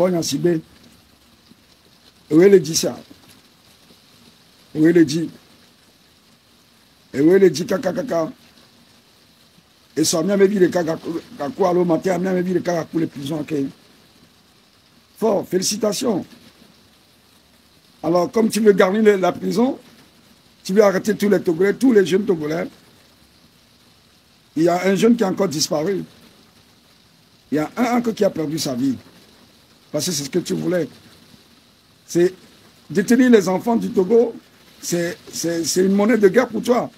Paul Yansibé. Où est le dit ça? Où est le dit? Et où est le dit kaka? Et ça m'a mis les kaka quoi le matin, m'a mis les kaka pour les prisons. Fort, félicitations. Alors, comme tu veux garder la prison, tu veux arrêter tous les Togolais, tous les jeunes Togolais. Il y a un jeune qui a encore disparu. Il y a un encore qui a perdu sa vie. Parce que c'est ce que tu voulais. C'est détenir les enfants du Togo, c'est une monnaie de guerre pour toi.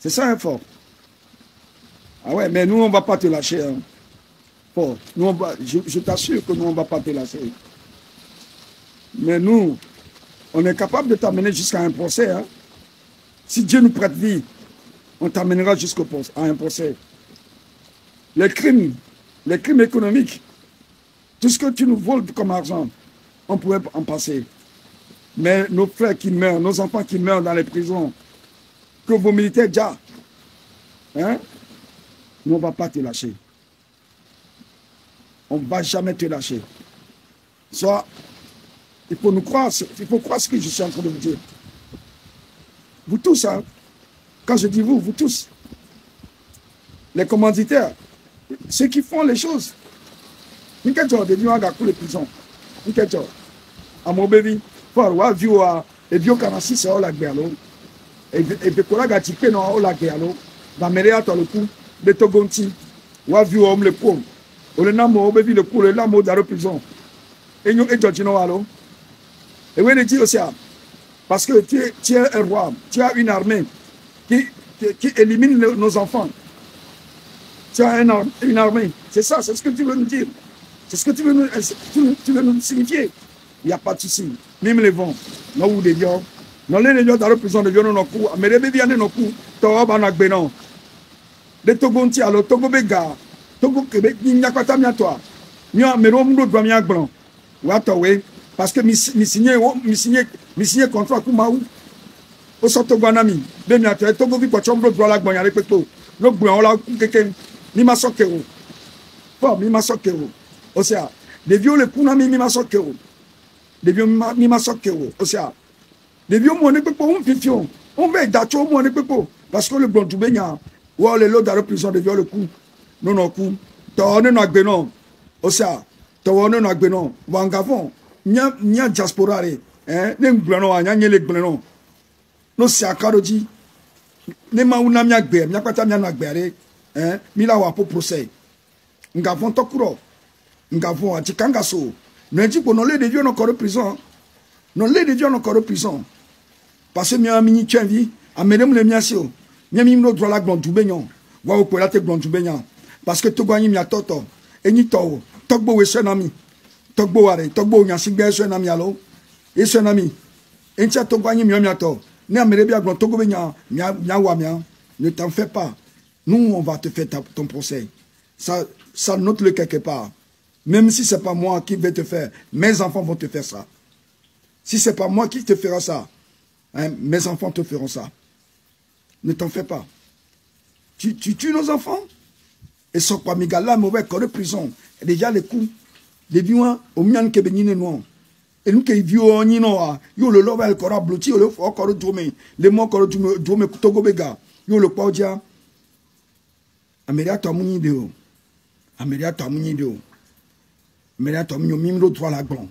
C'est ça, hein, Fort. Ah ouais, mais nous, on ne va pas te lâcher. Hein. Fort. Nous, je t'assure que nous, on ne va pas te lâcher. Mais nous, on est capable de t'amener jusqu'à un procès. Hein. Si Dieu nous prête vie, on t'amènera jusqu'à un procès. Les crimes économiques, tout ce que tu nous voles comme argent, on pourrait en passer. Mais nos frères qui meurent, nos enfants qui meurent dans les prisons, que vos militaires déjà, hein, nous, on ne va pas te lâcher. On ne va jamais te lâcher. Soit, il faut nous croire, il faut croire ce que je suis en train de vous dire. Vous tous, hein, quand je dis vous, vous tous, les commanditaires, ceux qui font les choses, nous sommes des gens qui les prisons. Nous sommes à mon bébé, pour avoir vu et bio 46 c'est la guerre. Et puis pour la gâtiper non la guerre. Dans mes réats le coup de Togonti, ou vu homme le pauvre. On le nomme au bébé le coup, le nomme dans la prison. Et nous et Georgino allo. Et oui, il dit aussi, parce que tu es un roi, tu as une armée qui élimine nos enfants. Tu as une armée. C'est ça, c'est ce que tu veux nous dire. C'est ce que tu veux nous signifier. Il n'y a pas de souci. Même les vents, nous ou les lions. Nous les lions dans la prison de lions, nous mais les bébés viennent nous coups. Toi, on a benon. Les Togonti, alors Togo Bega, Togo Québec, il n'y a pas de toi. Nous avons un doigt bien blanc. Parce que mi signé contrat pour Maou. Au sorto Guanami. Bien, tu as Togo vi pour chambro droit la Guanami Peto. Le Guan, là, quelqu'un. Ni ma sokero. Pas, mi ma sokero. Osea. Les vieux le Kunami, mi ma sokero. Les vieux mi ma sokero. Osea. Les vieux mon épée pour un fifion. On va d'acho mon épée pour. Parce que le blanc du baignard. Ou les lots dans la prison de vieux le coup. Non, non, coup. T'as un an benon. Osea. T'as un an benon. Wangavon. Nya diaspora. Hein. Les blancs, nya les blancs. No c'est à Karoji. Ne ma una mi agbe, mi apata mi anu agbere, mi la wa po procès. Nga von tokuro. Nga von atikanga so. Ne dit pour non les de Dieu encore prison. Non les de Dieu encore prison. Parce que mi a mini tchenvi, a medem le miasio. Mi mi no droit la glon du beignon. Wa o ko la te glon du beignon. Parce que to gagni mi atoto. Eni to, togbo we senami. Togbo ware, togbo nya sigbe senami alo. E senami. Entia to gagni mi ato. Ne t'en fais pas. Nous, on va te faire ton procès. Ça note-le quelque part. Même si ce n'est pas moi qui vais te faire, mes enfants vont te faire ça. Si ce n'est pas moi qui te fera ça, hein, mes enfants te feront ça. Ne t'en fais pas. Tu tues nos enfants. Et ce quoi, Migala, mauvais corps de prison. Et déjà, les coups, les vieux, au mian que bénine noir. Et nous qui vivons en Inoa, yo le love el corps blotti, yo le fort corps dromé, les mots corps dromé Togo Bega, yo le paudia. Amélia Tamuni de Amélia Tamuni de Amélia Tamuni, mimro droit la glon.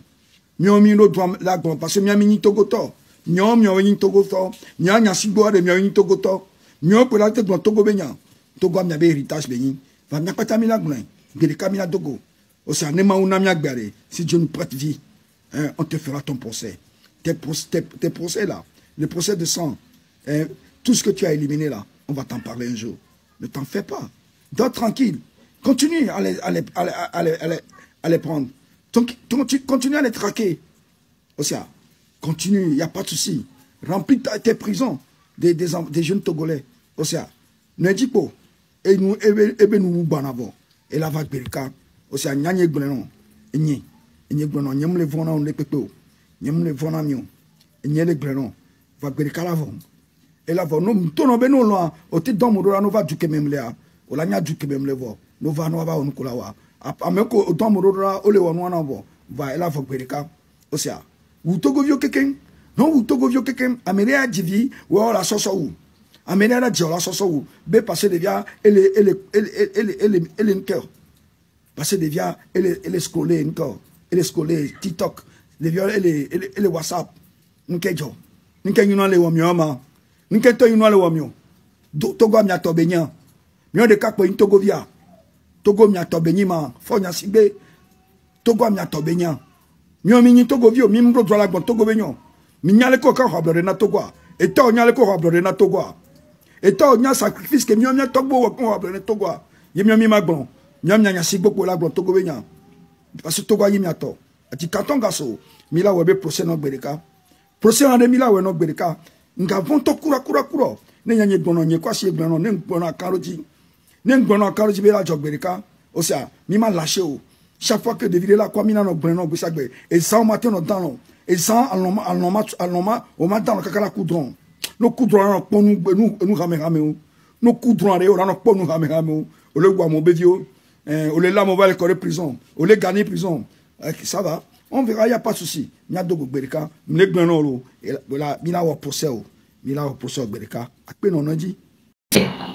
Mio mimro droit la glon, parce que mia mini Togoto, mio mini Togoto, mia nya sigboa de mia mini Togoto, mio pour la tête de Togo Benya, Togo mia be héritage Beni, va mia patami la glon, de Camila Togo. Au sein de Mauna mia gbere, si Dieu nous prête vie. Hein, on te fera ton procès. Tes procès là, le procès de sang, hein, tout ce que tu as éliminé là, on va t'en parler un jour. Ne t'en fais pas. Dors tranquille. Continue à les prendre. Continue à les traquer. Aussi, continue, il n'y a pas de souci. Remplis tes prisons des jeunes Togolais. Aussi, ne dis pas. Et nous, nous banavons. Et la vague Belka. Aussi, n'y glenon. Et n'y. N'y nyem le vona on le pepe nyem le vona mion n'y le grenon va berika lavon et lavon no tono be no lo o te domo do no va duke memle a o la nya duke memle vo no va no va on kula wa Ameko autant morora ole wanwana bo. Va ela vokberika. Osia. Ou togo vio keken. Non ou togo vio keken. Amélia divi ou la soso ou. Amélia la diola soso ou. Be passer devia ele cœur. Passer devia ele scroller encore. Ele scroller TikTok. Devia ele WhatsApp. Nkejo. Nke nyuna le wamio ma. Nke to nyuna le wamio. Togo mi atobenya. Mio de kakpo in togo via. Togo mi atobenya ma. Fonya sigbe. Togo mi atobenya. Mio mi togo vio mi mbro drola gbon togo benyo. Mi nyale ko ka hablore na togo. Eto nyale ko hablore na togo. Eto nya sacrifice ke mio mi togo wo ko hablore na togo. Ye mio mi magbon. Mio mi nya sigbo ko la gbon togo benya. Parce que togo yi mi ato. Ati katonga so. Mi la webe procès no gbereka. Procès en 2000 we no gbereka. Nga von to kura. Ne nya nye gbono nye kwasi gbono ne gbono akaroji. Ne gbono akaroji be la jog gbereka. Osia, mi ma lâché o. Chaque fois que de vidéo là quoi mina no gbono go sagbe. Et ça au matin no dans. Et ça aloma au matin no kakala coudron. No coudron no ponu nous ramé o. No coudron re o no ponu ramé o. O le gwa mo bevio. O le la mo va le corps prison. O le gagner prison. Ça va. On verra, il n'y a pas de souci. Il y a deux Bereka.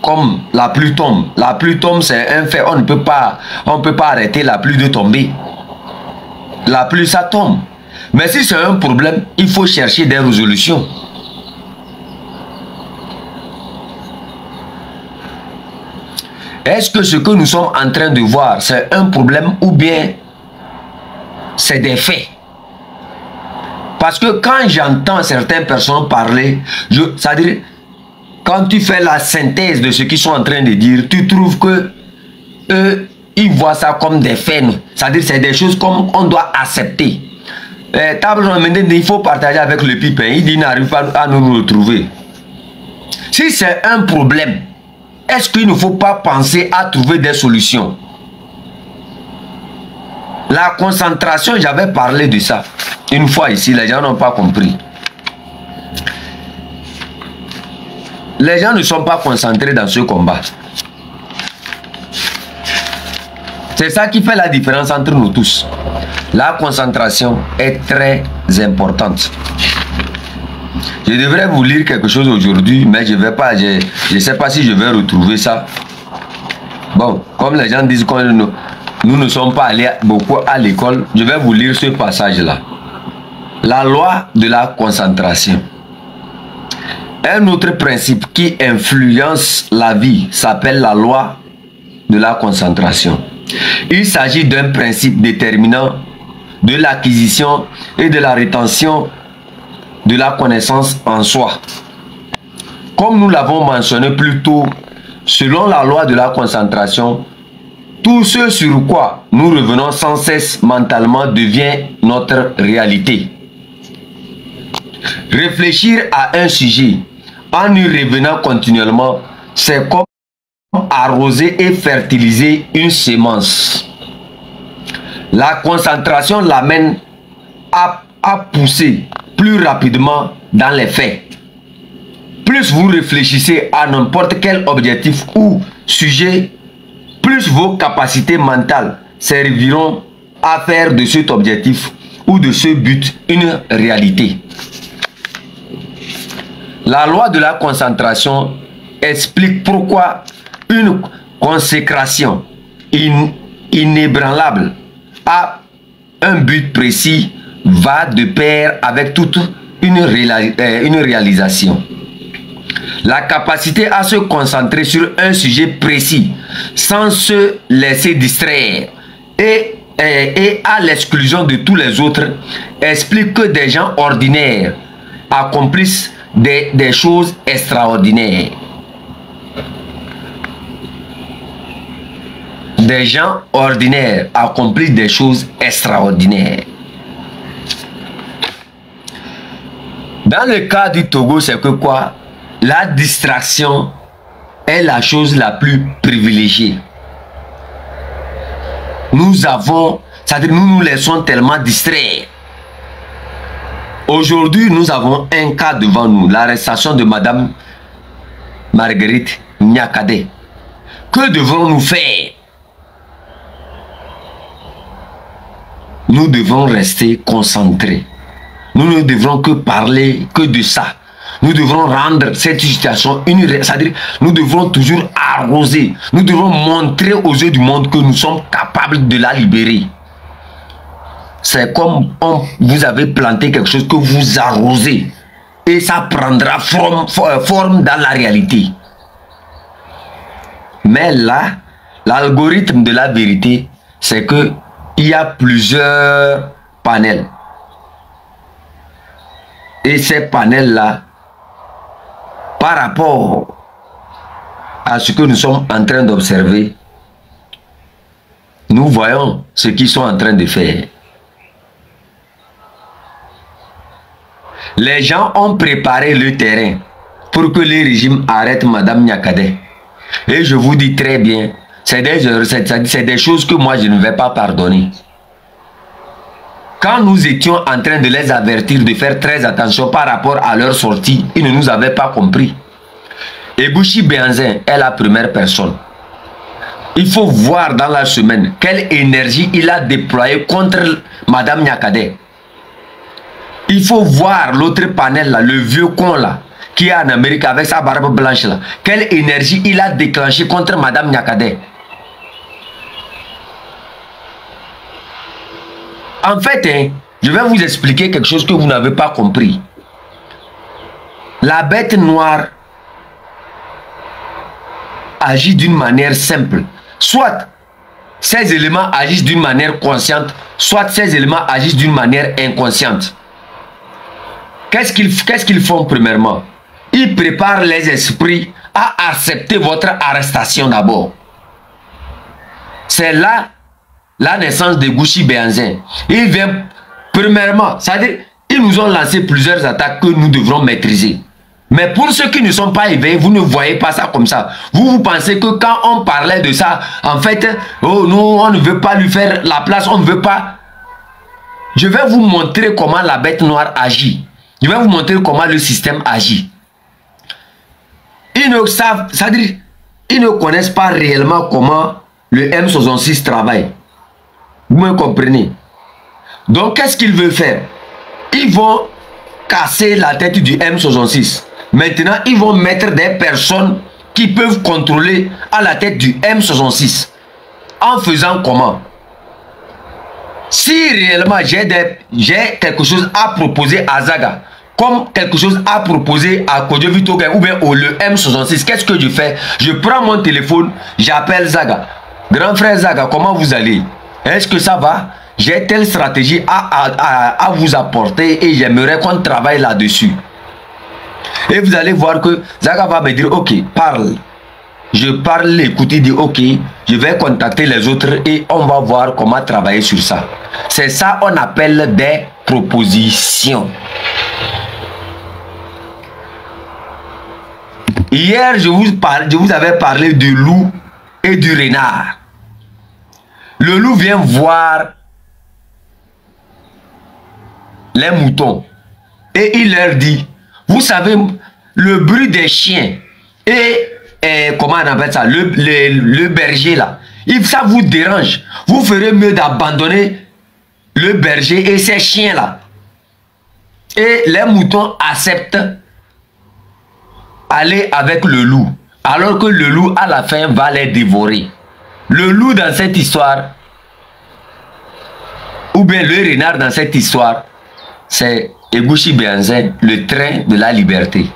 Comme la pluie tombe. La pluie tombe, c'est un fait. On ne peut pas arrêter la pluie de tomber. La pluie, ça tombe. Mais si c'est un problème, il faut chercher des résolutions. Est-ce que ce que nous sommes en train de voir, c'est un problème ou bien c'est des faits? Parce que quand j'entends certaines personnes parler, c'est-à-dire, quand tu fais la synthèse de ce qu'ils sont en train de dire, tu trouves que eux, ils voient ça comme des faits. C'est-à-dire, c'est des choses comme on doit accepter. Il faut partager avec le pipe. Il dit, n'arrive pas à nous retrouver. Si c'est un problème, est-ce qu'il ne faut pas penser à trouver des solutions? La concentration, j'avais parlé de ça une fois ici, les gens n'ont pas compris. Les gens ne sont pas concentrés dans ce combat. C'est ça qui fait la différence entre nous tous. La concentration est très importante. Je devrais vous lire quelque chose aujourd'hui, mais je vais pas, je ne sais pas si je vais retrouver ça. Bon, comme les gens disent que nous ne sommes pas allés beaucoup à l'école, je vais vous lire ce passage-là. La loi de la concentration. Un autre principe qui influence la vie s'appelle la loi de la concentration. Il s'agit d'un principe déterminant de l'acquisition et de la rétention de la connaissance en soi. Comme nous l'avons mentionné plus tôt, selon la loi de la concentration, tout ce sur quoi nous revenons sans cesse mentalement devient notre réalité. Réfléchir à un sujet en y revenant continuellement, c'est comme arroser et fertiliser une semence. La concentration l'amène à pousser plus rapidement dans les faits. Plus vous réfléchissez à n'importe quel objectif ou sujet, plus vos capacités mentales serviront à faire de cet objectif ou de ce but une réalité. La loi de la concentration explique pourquoi une consécration inébranlable à un but précis va de pair avec toute une réalisation. La capacité à se concentrer sur un sujet précis sans se laisser distraire et à l'exclusion de tous les autres explique que des gens ordinaires accomplissent des choses extraordinaires. Des gens ordinaires accomplissent des choses extraordinaires. Dans le cas du Togo, c'est que quoi? La distraction est la chose la plus privilégiée. Nous avons, c'est-à-dire nous laissons tellement distraire. Aujourd'hui, nous avons un cas devant nous, l'arrestation de Madame Marguerite Nyakade. Que devons-nous faire? nous devons rester concentrés. Nous ne devrons que parler que de ça. Nous devrons rendre cette situation une... C'est-à-dire, nous devrons toujours arroser. Nous devons montrer aux yeux du monde que nous sommes capables de la libérer. C'est comme vous avez planté quelque chose que vous arrosez. Et ça prendra forme dans la réalité. Mais là, l'algorithme de la vérité, c'est que il y a plusieurs panels. Et ces panels-là, par rapport à ce que nous sommes en train d'observer, nous voyons ce qu'ils sont en train de faire. Les gens ont préparé le terrain pour que le régime arrête Madame Nyakadé. Et je vous dis très bien, c'est des choses que moi je ne vais pas pardonner. Quand nous étions en train de les avertir de faire très attention par rapport à leur sortie, ils ne nous avaient pas compris. Et Gouchi Béhanzin est la première personne. Il faut voir dans la semaine quelle énergie il a déployée contre Madame Nyakadé. Il faut voir l'autre panel là, le vieux con là, qui est en Amérique avec sa barbe blanche là. Quelle énergie il a déclenché contre Madame Nyakadé. En fait, je vais vous expliquer quelque chose que vous n'avez pas compris. La bête noire agit d'une manière simple. Soit ces éléments agissent d'une manière consciente, soit ces éléments agissent d'une manière inconsciente. Qu'est-ce qu'ils font premièrement? Ils préparent les esprits à accepter votre arrestation d'abord. C'est là la naissance de Gouchi Béhanzin. Il vient premièrement, c'est-à-dire ils nous ont lancé plusieurs attaques que nous devrons maîtriser. Mais pour ceux qui ne sont pas éveillés, vous ne voyez pas ça comme ça. Vous pensez que quand on parlait de ça, en fait, oh, nous, on ne veut pas lui faire la place, on ne veut pas. Je vais vous montrer comment la bête noire agit. Je vais vous montrer comment le système agit. Ils ne savent, c'est-à-dire, ils ne connaissent pas réellement comment le M66 travaille. Vous me comprenez? Donc, qu'est-ce qu'ils veulent faire? Ils vont casser la tête du M66. Maintenant, ils vont mettre des personnes qui peuvent contrôler à la tête du M66. En faisant comment? Si réellement j'ai quelque chose à proposer à Zaga, comme quelque chose à proposer à Kodjo Vitoge ou bien au le M66, qu'est-ce que je fais? Je prends mon téléphone, j'appelle Zaga. Grand frère Zaga, comment vous allez? Est-ce que ça va? J'ai telle stratégie à vous apporter et j'aimerais qu'on travaille là-dessus. Et vous allez voir que Zaga va me dire, ok, parle. Je parle, écoute, il dit, ok, je vais contacter les autres et on va voir comment travailler sur ça. C'est ça qu'on appelle des propositions. Hier, je vous avais parlé du loup et du renard. Le loup vient voir les moutons et il leur dit, vous savez, le bruit des chiens et comment on appelle ça, le berger là, ça vous dérange. Vous ferez mieux d'abandonner le berger et ces chiens là. Et les moutons acceptent aller avec le loup, alors que le loup à la fin va les dévorer. Le loup dans cette histoire, ou bien le renard dans cette histoire, c'est Gouchi Béhanzin, le train de la liberté.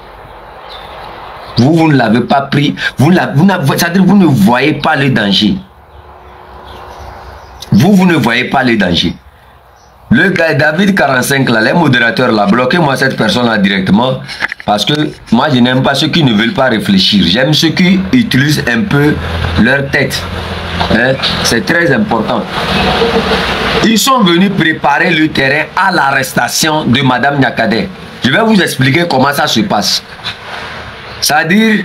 Vous ne l'avez pas pris, c'est-à-dire vous ne voyez pas le danger. Vous ne voyez pas le danger. Le gars David 45 là, les modérateurs là, bloquez-moi cette personne là directement. Parce que moi je n'aime pas ceux qui ne veulent pas réfléchir. J'aime ceux qui utilisent un peu leur tête. Hein? C'est très important. Ils sont venus préparer le terrain à l'arrestation de Madame Nyakadé. Je vais vous expliquer comment ça se passe. C'est-à-dire,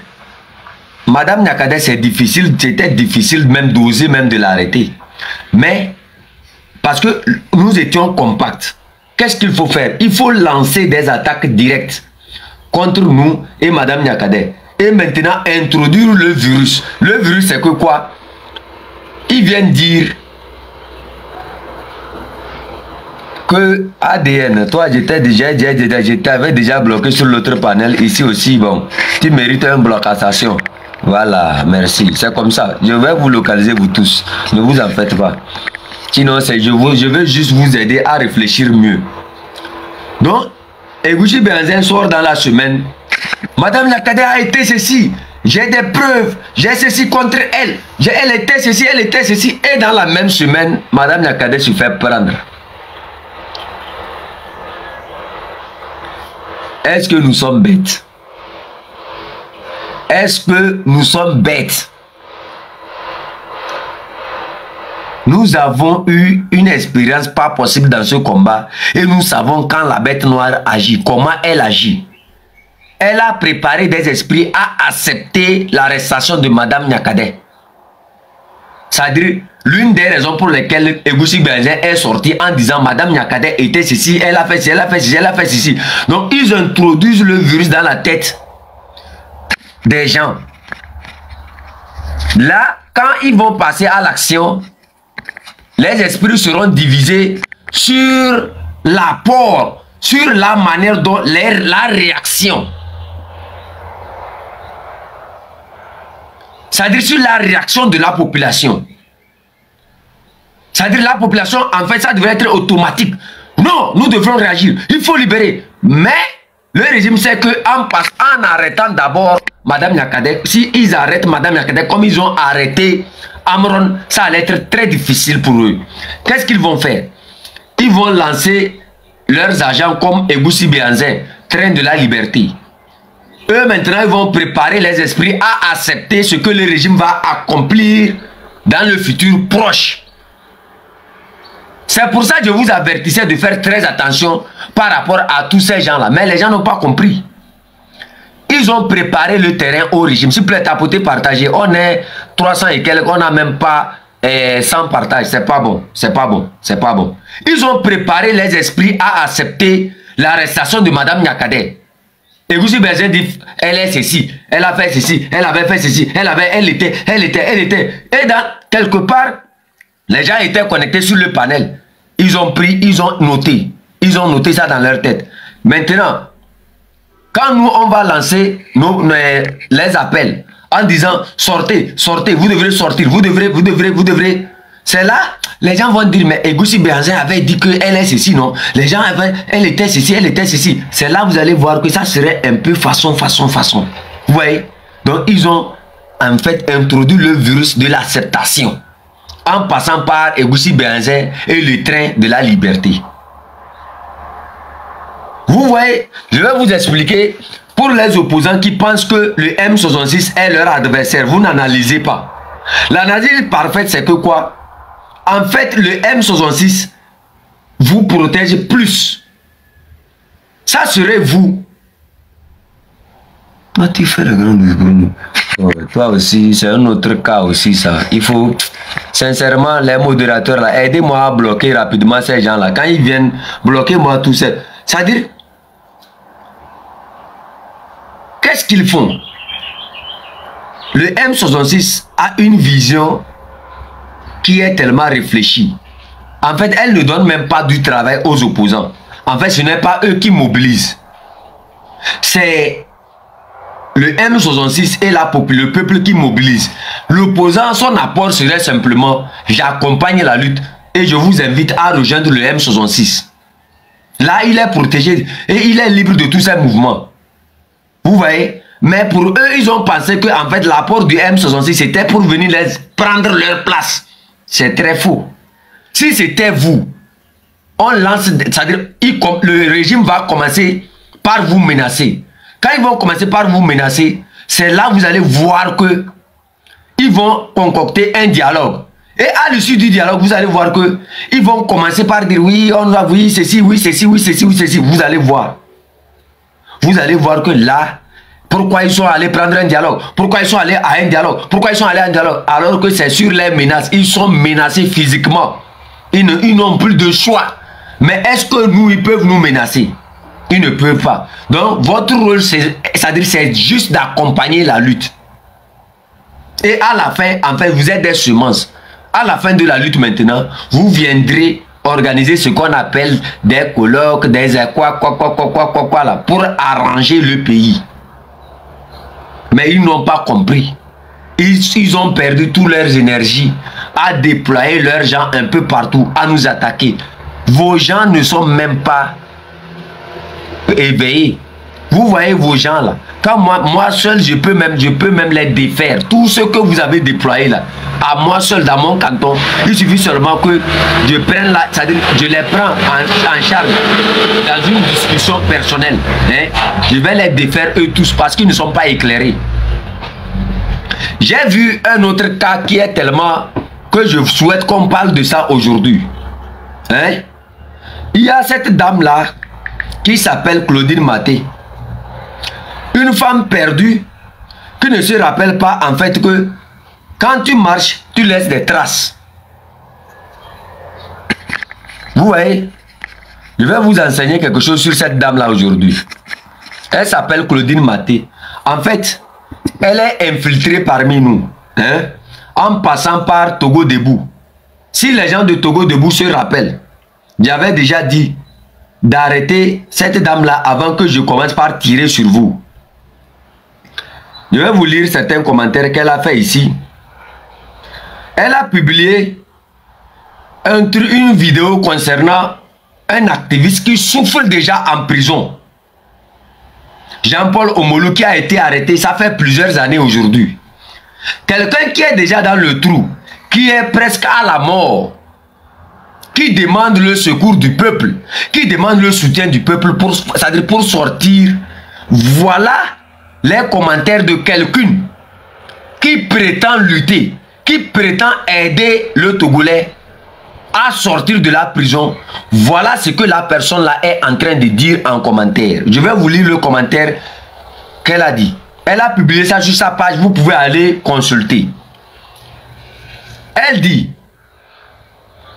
Madame Nyakadé, c'est difficile, c'était difficile même d'oser même de l'arrêter. Mais, parce que nous étions compacts, qu'est-ce qu'il faut faire? Il faut lancer des attaques directes contre nous et Madame Nyakadé. Et maintenant, introduire le virus. Le virus, c'est que quoi? Ils viennent dire que ADN, toi j'étais déjà bloqué sur l'autre panel. Ici aussi, bon, tu mérites un bloc cassation. Voilà, merci. C'est comme ça. Je vais vous localiser vous tous. Ne vous en faites pas. Sinon, je vais juste vous aider à réfléchir mieux. Donc, Égouchi Benzen sort dans la semaine. Madame Nyakadé a été ceci. J'ai des preuves. J'ai ceci contre elle. Elle était ceci, elle était ceci. Et dans la même semaine, Madame Nyakadé se fait prendre. Est-ce que nous sommes bêtes? Est-ce que nous sommes bêtes? Nous avons eu une expérience pas possible dans ce combat et nous savons quand la bête noire agit, comment elle agit. Elle a préparé des esprits à accepter l'arrestation de Madame Nyakadé. C'est-à-dire, l'une des raisons pour lesquelles Égouchi Benzen est sorti en disant Madame Nyakadé était ceci, elle a fait ceci, elle a fait ceci, elle a fait ceci. Donc, ils introduisent le virus dans la tête des gens. Là, quand ils vont passer à l'action, les esprits seront divisés sur l'apport, sur la manière dont la réaction. C'est-à-dire sur la réaction de la population. C'est-à-dire la population, en fait, ça devrait être automatique. Non, nous devrons réagir. Il faut libérer. Mais le régime sait qu'en arrêtant d'abord Madame Nyakadé, si ils arrêtent Madame Nyakadé comme ils ont arrêté Amron, ça allait être très difficile pour eux. Qu'est-ce qu'ils vont faire? Ils vont lancer leurs agents comme Égouchi Benzen, train de la liberté. Eux maintenant, ils vont préparer les esprits à accepter ce que le régime va accomplir dans le futur proche. C'est pour ça que je vous avertissais de faire très attention par rapport à tous ces gens-là. Mais les gens n'ont pas compris. Ils ont préparé le terrain au régime. S'il vous plaît, tapoter, partager. On est 300 et quelques, on n'a même pas 100 partages. C'est pas bon, c'est pas bon, c'est pas bon. Ils ont préparé les esprits à accepter l'arrestation de Madame Nyakadé. Égouchi Benzen dit, elle est ceci, elle a fait ceci, elle avait fait ceci, elle était. Et dans quelque part, les gens étaient connectés sur le panel. Ils ont pris, ils ont noté. Ils ont noté ça dans leur tête. Maintenant, quand nous, on va lancer les appels en disant, sortez, sortez, vous devrez sortir, vous devrez. C'est là, les gens vont dire, mais Égouchi Benzen avait dit qu'elle est ceci, non? Les gens avaient, elle était ceci, elle était ceci. C'est là, vous allez voir que ça serait un peu façon. Vous voyez? Donc, ils ont en fait introduit le virus de l'acceptation en passant par Égouchi Benzen et le train de la liberté. Vous voyez, je vais vous expliquer pour les opposants qui pensent que le M66 est leur adversaire. Vous n'analysez pas. L'analyse parfaite, c'est que quoi? En fait, le M66 vous protège plus. Ça serait vous. Toi, tu fais le grand discours. Toi aussi, c'est un autre cas aussi, ça. Il faut, sincèrement, les modérateurs, là, aidez-moi à bloquer rapidement ces gens-là. Quand ils viennent, bloquez-moi tout ça. C'est-à-dire, qu'est-ce qu'ils font? Le M66 a une vision qui est tellement réfléchie. En fait, elle ne donne même pas du travail aux opposants. En fait, ce n'est pas eux qui mobilisent. C'est le M66 et le peuple qui mobilise. L'opposant, son apport serait simplement, j'accompagne la lutte et je vous invite à rejoindre le M66. Là, il est protégé et il est libre de tous ses mouvements. Vous voyez? Mais pour eux, ils ont pensé que en fait, l'apport du M66, c'était pour venir les prendre leur place. C'est très faux. Si c'était vous, on lance, c'est-à-dire le régime va commencer par vous menacer. Quand ils vont commencer par vous menacer, c'est là que vous allez voir que ils vont concocter un dialogue. Et à l'issue du dialogue, vous allez voir que ils vont commencer par dire oui, on va oui, ceci, oui, ceci, oui, ceci, oui, ceci. Vous allez voir. Vous allez voir que là, pourquoi ils sont allés prendre un dialogue? Pourquoi ils sont allés à un dialogue? Pourquoi ils sont allés à un dialogue? Alors que c'est sur les menaces. Ils sont menacés physiquement. Ils n'ont plus de choix. Mais est-ce que nous, ils peuvent nous menacer? Ils ne peuvent pas. Donc, votre rôle, c'est juste d'accompagner la lutte. Et à la fin, en fait, vous êtes des semences. À la fin de la lutte maintenant, vous viendrez organiser ce qu'on appelle des colloques, des quoi là, pour arranger le pays. Mais ils n'ont pas compris. Ils ont perdu toutes leurs énergies à déployer leurs gens un peu partout, à nous attaquer. Vos gens ne sont même pas éveillés. Vous voyez vos gens là. Quand moi seul, je peux même les défaire. Tout ce que vous avez déployé là, à moi seul dans mon canton, il suffit seulement que je prenne là, c'est-à-dire je les prends en charge dans une discussion personnelle. Hein. Je vais les défaire eux tous parce qu'ils ne sont pas éclairés. J'ai vu un autre cas qui est tellement que je souhaite qu'on parle de ça aujourd'hui. Hein? Il y a cette dame là qui s'appelle Claudine Maté. Une femme perdue qui ne se rappelle pas en fait que quand tu marches, tu laisses des traces. Vous voyez, je vais vous enseigner quelque chose sur cette dame là aujourd'hui. Elle s'appelle Claudine Maté. En fait, elle est infiltrée parmi nous, hein, en passant par Togo Debout. Si les gens de Togo Debout se rappellent, j'avais déjà dit d'arrêter cette dame-là avant que je commence par tirer sur vous. Je vais vous lire certains commentaires qu'elle a fait ici. Elle a publié une vidéo concernant un activiste qui souffre déjà en prison. Jean-Paul Omolou qui a été arrêté, ça fait plusieurs années aujourd'hui. Quelqu'un qui est déjà dans le trou, qui est presque à la mort, qui demande le secours du peuple, qui demande le soutien du peuple c'est-à-dire pour sortir. Voilà les commentaires de quelqu'un qui prétend lutter, qui prétend aider le Togolais à sortir de la prison. Voilà ce que la personne là est en train de dire en commentaire. Je vais vous lire le commentaire qu'elle a dit. Elle a publié ça sur sa page, vous pouvez aller consulter. Elle dit: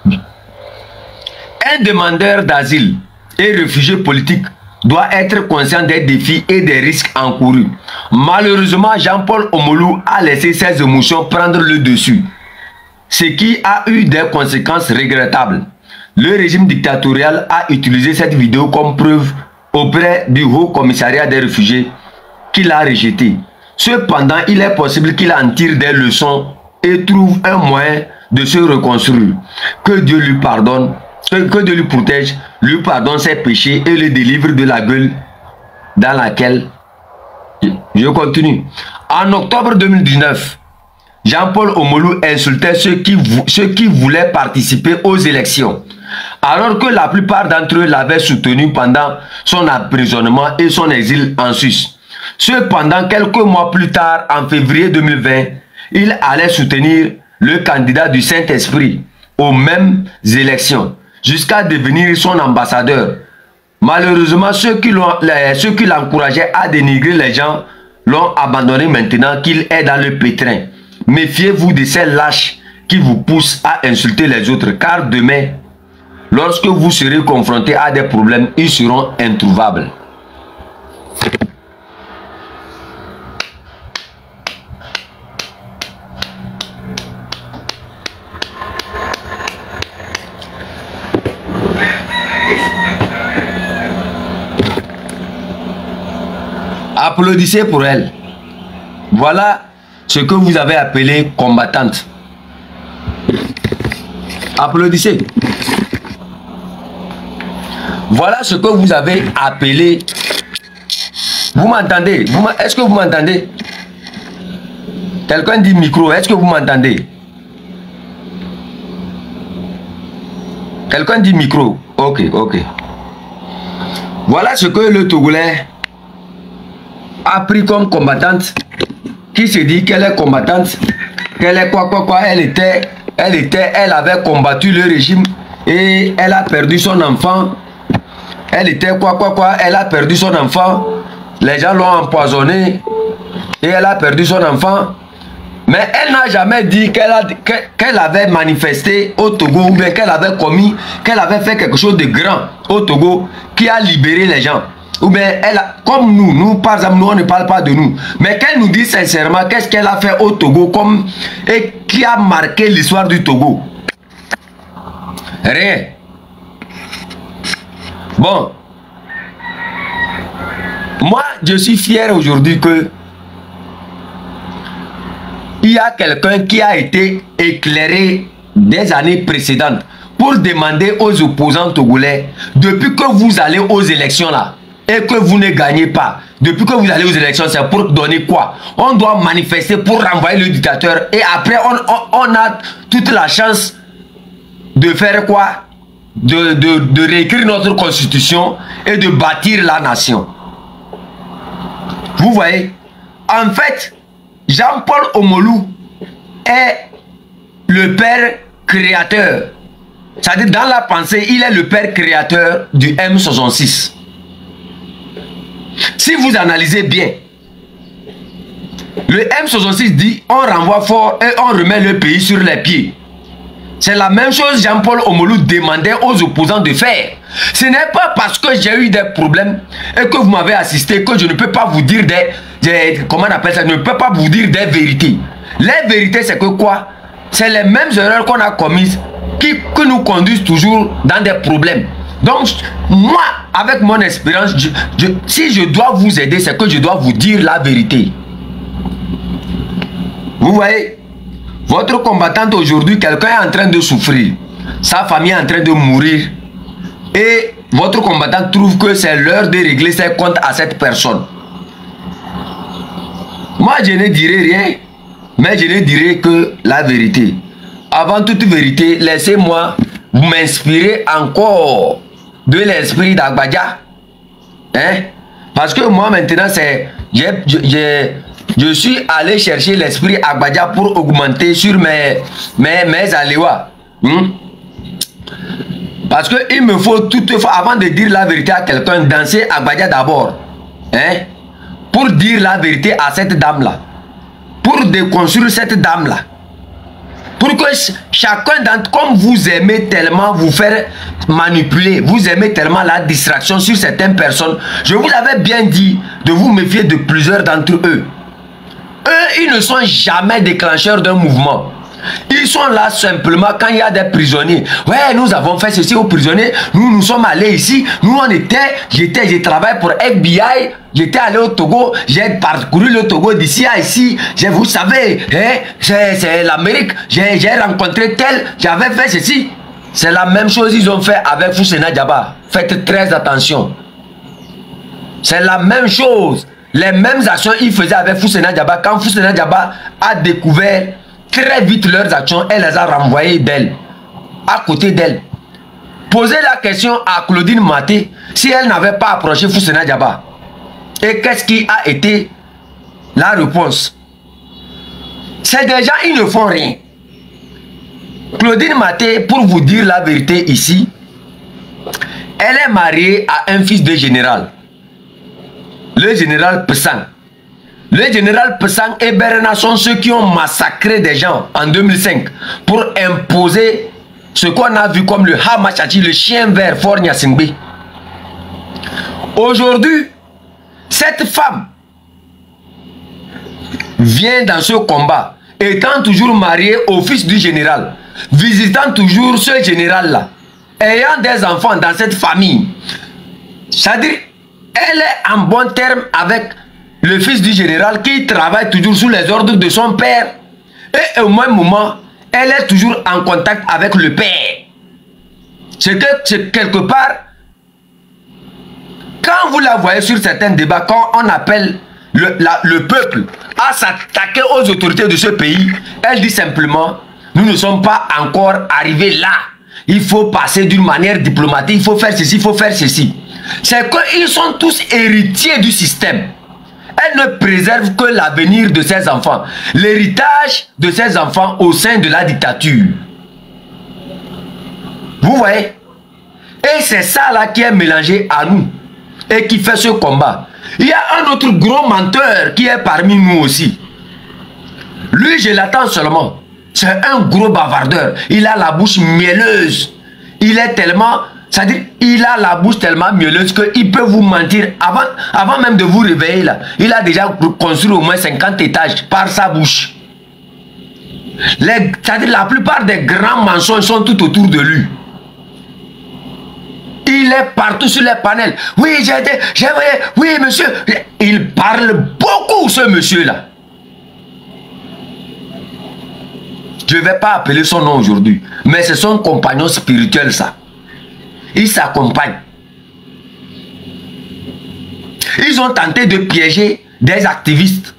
un demandeur d'asile et réfugié politique doit être conscient des défis et des risques encourus. Malheureusement, Jean-Paul Omolou a laissé ses émotions prendre le dessus, ce qui a eu des conséquences regrettables. Le régime dictatorial a utilisé cette vidéo comme preuve auprès du Haut Commissariat des réfugiés qui l'a rejeté. Cependant, il est possible qu'il en tire des leçons et trouve un moyen de se reconstruire. Que Dieu lui pardonne, que Dieu lui protège, lui pardonne ses péchés et le délivre de la gueule dans laquelle... Je continue. En octobre 2019, Jean-Paul Omolou insultait ceux qui voulaient participer aux élections, alors que la plupart d'entre eux l'avaient soutenu pendant son emprisonnement et son exil en Suisse. Cependant, quelques mois plus tard, en février 2020, il allait soutenir le candidat du Saint-Esprit aux mêmes élections, jusqu'à devenir son ambassadeur. Malheureusement, ceux qui l'encourageaient à dénigrer les gens l'ont abandonné maintenant qu'il est dans le pétrin. Méfiez-vous de ces lâches qui vous poussent à insulter les autres, car demain, lorsque vous serez confrontés à des problèmes, ils seront introuvables. Applaudissez pour elle. Voilà ce que vous avez appelé combattante. Applaudissez. Voilà ce que vous avez appelé. Vous m'entendez? Est-ce que vous m'entendez? Quelqu'un dit micro. Est-ce que vous m'entendez? Quelqu'un dit micro. Ok, ok. Voilà ce que le Togolais a pris comme combattante, qui se dit qu'elle est combattante, qu'elle est quoi, elle avait combattu le régime et elle a perdu son enfant. Elle était quoi, elle a perdu son enfant. Les gens l'ont empoisonné et elle a perdu son enfant. Mais elle n'a jamais dit qu'elle avait manifesté au Togo ou bien qu'elle avait commis, qu'elle avait fait quelque chose de grand au Togo qui a libéré les gens. Ou bien, comme nous par exemple, nous on ne parle pas de nous. Mais qu'elle nous dit sincèrement qu'est-ce qu'elle a fait au Togo et qui a marqué l'histoire du Togo. Rien. Bon. Moi, je suis fier aujourd'hui que il y a quelqu'un qui a été éclairé des années précédentes pour demander aux opposants togolais, depuis que vous allez aux élections là, et que vous ne gagnez pas, depuis que vous allez aux élections, c'est pour donner quoi? On doit manifester pour renvoyer le dictateur et après on a toute la chance de faire quoi? De réécrire notre constitution et de bâtir la nation. Vous voyez? En fait, Jean-Paul Omolou est le père créateur. C'est-à-dire, dans la pensée, il est le père créateur du M66. Si vous analysez bien, le M66 dit on renvoie fort et on remet le pays sur les pieds. C'est la même chose que Jean-Paul Omolou demandait aux opposants de faire. Ce n'est pas parce que j'ai eu des problèmes et que vous m'avez assisté que je ne peux pas vous dire comment on appelle ça, je ne peux pas vous dire des vérités. Les vérités, c'est que quoi? C'est les mêmes erreurs qu'on a commises qui nous conduisent toujours dans des problèmes. Donc, moi, avec mon expérience, si je dois vous aider, c'est que je dois vous dire la vérité. Vous voyez? Votre combattante aujourd'hui, quelqu'un est en train de souffrir. Sa famille est en train de mourir. Et votre combattant trouve que c'est l'heure de régler ses comptes à cette personne. Moi, je ne dirai rien, mais je ne dirai que la vérité. Avant toute vérité, laissez-moi m'inspirer encore de l'esprit d'Agbadja. Hein? Parce que moi, maintenant, je suis allé chercher l'esprit Agbadja pour augmenter sur mes aléas. Parce qu'il me faut toutefois, avant de dire la vérité à quelqu'un, danser Agbadja d'abord. Hein? Pour dire la vérité à cette dame-là. Pour déconstruire cette dame-là. Pour que chacun d'entre, comme vous aimez tellement vous faire manipuler, vous aimez tellement la distraction sur certaines personnes, je vous avais bien dit de vous méfier de plusieurs d'entre eux. Eux, ils ne sont jamais déclencheurs d'un mouvement. Ils sont là simplement quand il y a des prisonniers. Ouais, nous avons fait ceci aux prisonniers. Nous sommes allés ici. Nous, j'ai travaillé pour FBI. J'étais allé au Togo. J'ai parcouru le Togo d'ici à ici. Vous savez, hein, c'est l'Amérique. J'ai rencontré tel. J'avais fait ceci. C'est la même chose qu'ils ont fait avec Foussena Diaba. Faites très attention. C'est la même chose. Les mêmes actions qu'ils faisaient avec Foussena Diaba. Quand Foussena Diaba a découvert très vite leurs actions, elle les a renvoyées d'elle, à côté d'elle. Posez la question à Claudine Maté si elle n'avait pas approché Foussena Diaba. Et qu'est-ce qui a été la réponse? C'est des gens, ils ne font rien. Claudine Maté, pour vous dire la vérité ici, elle est mariée à un fils de général. Le général Pessang. Le général Pessang et Berena sont ceux qui ont massacré des gens en 2005 pour imposer ce qu'on a vu comme le Hamachachi, le chien vert Fort Nyasingbe. Aujourd'hui, cette femme vient dans ce combat, étant toujours mariée au fils du général, visitant toujours ce général-là, ayant des enfants dans cette famille. C'est-à-dire, elle est en bon terme avec le fils du général qui travaille toujours sous les ordres de son père. Et au même moment, elle est toujours en contact avec le père. C'est que quelque part, quand vous la voyez sur certains débats, quand on appelle le peuple à s'attaquer aux autorités de ce pays, elle dit simplement, nous ne sommes pas encore arrivés là. Il faut passer d'une manière diplomatique, il faut faire ceci, il faut faire ceci. C'est qu'ils sont tous héritiers du système. Elle ne préserve que l'avenir de ses enfants, l'héritage de ses enfants au sein de la dictature. Vous voyez? Et c'est ça là qui est mélangé à nous et qui fait ce combat. Il y a un autre gros menteur qui est parmi nous aussi. Lui, je l'attends seulement. C'est un gros bavardeur. Il a la bouche mielleuse. Il est tellement... C'est-à-dire, il a la bouche tellement mielleuse qu'il peut vous mentir. Avant même de vous réveiller, là, il a déjà construit au moins 50 étages par sa bouche. C'est-à-dire, la plupart des grands mensonges sont tout autour de lui. Il est partout sur les panels. Oui, oui, monsieur. Il parle beaucoup, ce monsieur-là. Je ne vais pas appeler son nom aujourd'hui, mais c'est son compagnon spirituel, ça. Il s'accompagne. Ils ont tenté de piéger des activistes.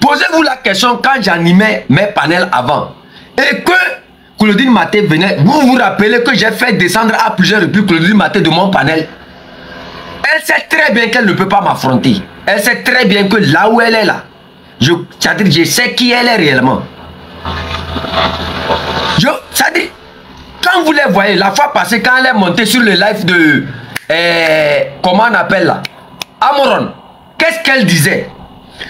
Posez-vous la question quand j'animais mes panels avant et que Claudine Maté venait, vous vous rappelez que j'ai fait descendre à plusieurs reprises Claudine Maté de mon panel. Elle sait très bien qu'elle ne peut pas m'affronter. Elle sait très bien que là où elle est là, je sais qui elle est réellement. Ça dit, quand vous les voyez, la fois passée, quand elle est montée sur le live de, comment on appelle là, Amoron, qu'est-ce qu'elle disait?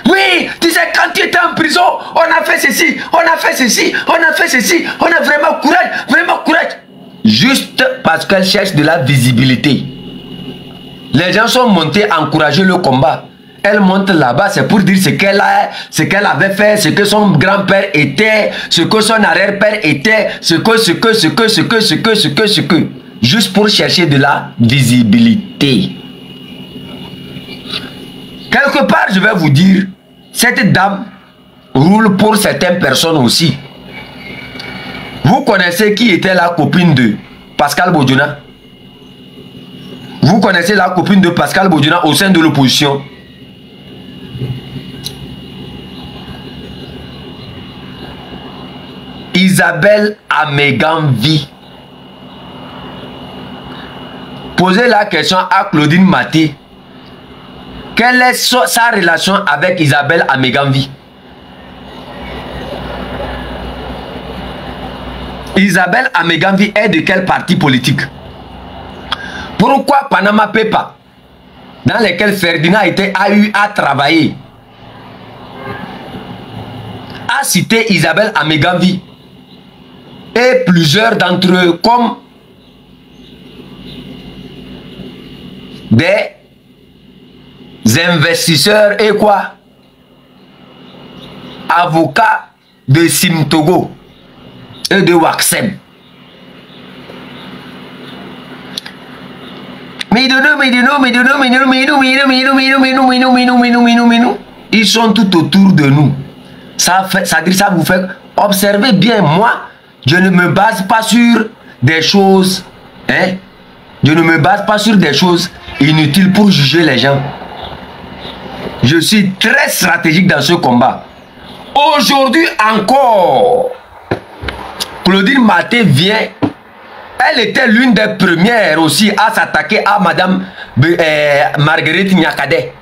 Oui, tu sais, quand tu étais en prison, on a fait ceci, on a fait ceci, on a fait ceci, on a vraiment courage, vraiment courage. Juste parce qu'elle cherche de la visibilité. Les gens sont montés encourager le combat. Elle monte là-bas, c'est pour dire ce qu'elle avait fait, ce que son grand-père était, ce que son arrière-père était, ce que. Juste pour chercher de la visibilité. Quelque part, je vais vous dire, cette dame roule pour certaines personnes aussi. Vous connaissez qui était la copine de Pascal Bodjouna? Vous connaissez la copine de Pascal Bodjouna au sein de l'opposition? Isabelle Améganvi. Posez la question à Claudine Maté. Quelle est sa relation avec Isabelle Améganvi? Isabelle Améganvi est de quel parti politique? Pourquoi Panama Paper, dans lesquels Ferdinand a eu à travailler, a cité Isabelle Améganvi et plusieurs d'entre eux comme des investisseurs et quoi? Avocats de Simtogo et de Waxem. Ils sont tout autour de nous. Ça vous fait observer bien. Moi, je ne me base pas sur des choses, hein? Je ne me base pas sur des choses inutiles pour juger les gens. Je suis très stratégique dans ce combat. Aujourd'hui encore, Claudine Maté vient. Elle était l'une des premières aussi à s'attaquer à Madame Marguerite Nyakade.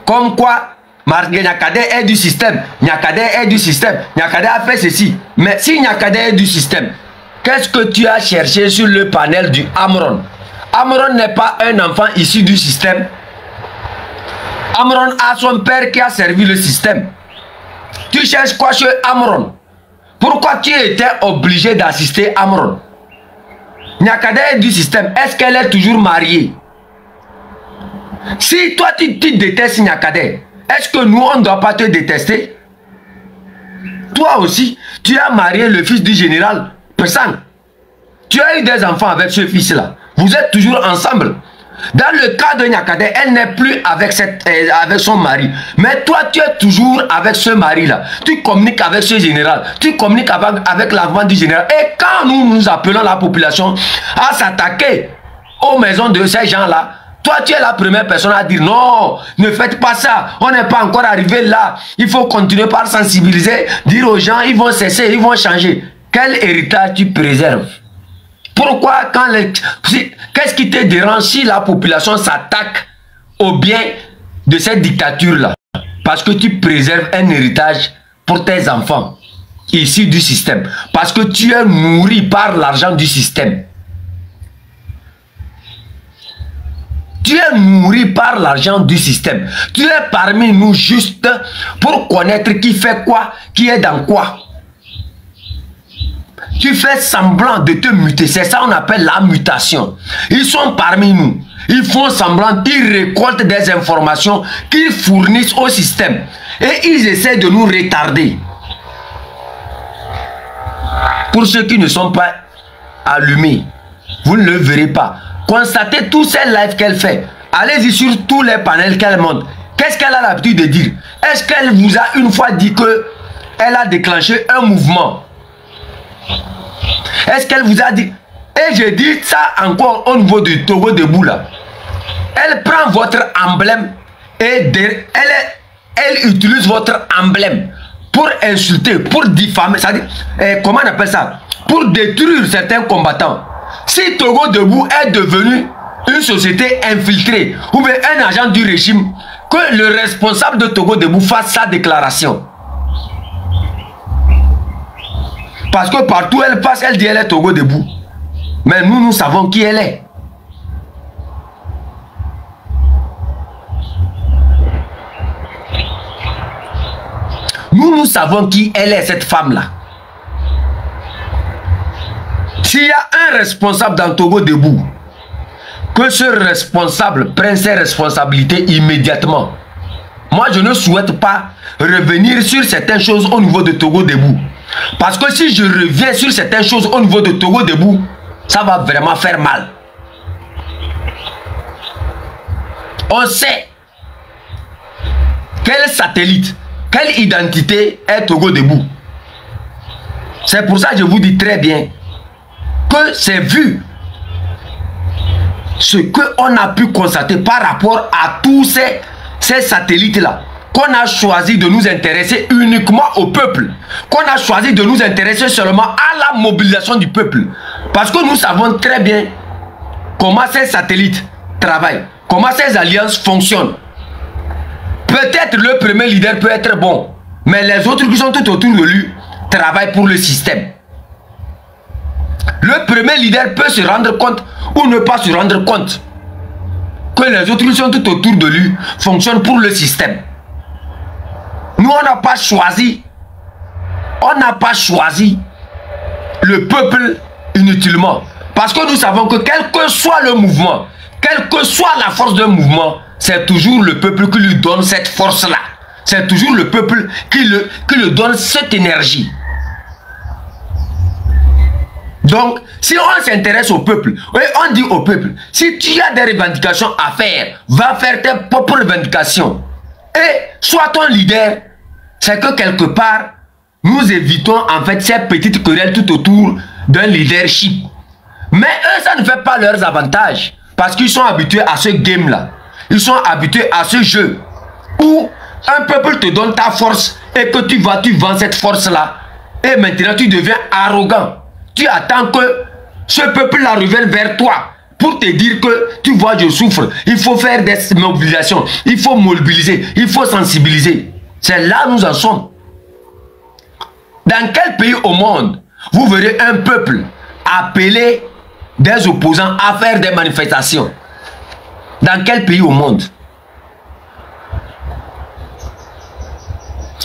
Comme quoi, Marguerite Nyakade est du système. Nyakade est du système. Nyakade a fait ceci. Mais si Nyakade est du système, qu'est-ce que tu as cherché sur le panel du Amron? Amron n'est pas un enfant issu du système. Amron a son père qui a servi le système. Tu cherches quoi chez Amron? Pourquoi tu étais obligé d'assister Amron? Nyakade est du système. Est-ce qu'elle est toujours mariée? Si toi tu détestes Nyakade, est-ce que nous on ne doit pas te détester? Toi aussi, tu as marié le fils du général Pessan. Tu as eu des enfants avec ce fils-là. Vous êtes toujours ensemble. Dans le cas de Nyakade, elle n'est plus avec son mari. Mais toi, tu es toujours avec ce mari-là. Tu communiques avec ce général. Tu communiques avec l'enfant du général. Et quand nous appelons la population à s'attaquer aux maisons de ces gens-là, toi, tu es la première personne à dire non, ne faites pas ça. On n'est pas encore arrivé là. Il faut continuer par sensibiliser, dire aux gens, ils vont cesser, ils vont changer. Quel héritage tu préserves? Pourquoi qu'est-ce qui te dérange si la population s'attaque au bien de cette dictature-là? Parce que tu préserves un héritage pour tes enfants, issus du système. Parce que tu es nourri par l'argent du système. Tu es nourri par l'argent du système. Tu es parmi nous juste pour connaître qui fait quoi, qui est dans quoi. Tu fais semblant de te muter. C'est ça qu'on appelle la mutation. Ils sont parmi nous. Ils font semblant, ils récoltent des informations qu'ils fournissent au système. Et ils essaient de nous retarder. Pour ceux qui ne sont pas allumés, vous ne le verrez pas. Constatez tous ces lives qu'elle fait. Allez-y sur tous les panels qu'elle monte. Qu'est-ce qu'elle a l'habitude de dire? Est-ce qu'elle vous a une fois dit que elle a déclenché un mouvement? Est-ce qu'elle vous a dit? Et je dis ça encore au niveau du Togo debout là. Elle prend votre emblème et elle utilise votre emblème pour insulter, pour diffamer, c'est-à-dire, comment on appelle ça? Pour détruire certains combattants. Si Togo debout est devenu une société infiltrée ou bien un agent du régime, que le responsable de Togo debout fasse sa déclaration. Parce que partout elle passe, elle dit elle est Togo debout. Mais nous savons qui elle est. Nous savons qui elle est, cette femme-là. S'il y a un responsable dans Togo debout, que ce responsable prenne ses responsabilités immédiatement. Moi, je ne souhaite pas revenir sur certaines choses au niveau de Togo debout. Parce que si je reviens sur certaines choses au niveau de Togo debout, ça va vraiment faire mal. On sait quel satellite, quelle identité est Togo debout. C'est pour ça que je vous dis très bien que c'est vu ce qu'on a pu constater par rapport à tous ces satellites-là, qu'on a choisi de nous intéresser uniquement au peuple, qu'on a choisi de nous intéresser seulement à la mobilisation du peuple. Parce que nous savons très bien comment ces satellites travaillent, comment ces alliances fonctionnent. Peut-être le premier leader peut être bon, mais les autres qui sont tout autour de lui travaillent pour le système. Le premier leader peut se rendre compte ou ne pas se rendre compte que les autres qui sont tout autour de lui fonctionnent pour le système. Nous, on n'a pas choisi le peuple inutilement. Parce que nous savons que quel que soit le mouvement, quelle que soit la force d'un mouvement, c'est toujours le peuple qui lui donne cette force-là. C'est toujours le peuple qui lui donne cette énergie. Donc, si on s'intéresse au peuple, on dit au peuple, si tu as des revendications à faire, va faire tes propres revendications. Et sois ton leader, c'est que quelque part, nous évitons en fait ces petites querelles tout autour d'un leadership. Mais eux, ça ne fait pas leurs avantages, parce qu'ils sont habitués à ce game-là. Ils sont habitués à ce jeu, où un peuple te donne ta force, et que tu vends cette force-là, et maintenant tu deviens arrogant. Tu attends que ce peuple-là revienne vers toi pour te dire que, tu vois, je souffre. Il faut faire des mobilisations. Il faut mobiliser. Il faut sensibiliser. C'est là où nous en sommes. Dans quel pays au monde vous verrez un peuple appeler des opposants à faire des manifestations? Dans quel pays au monde?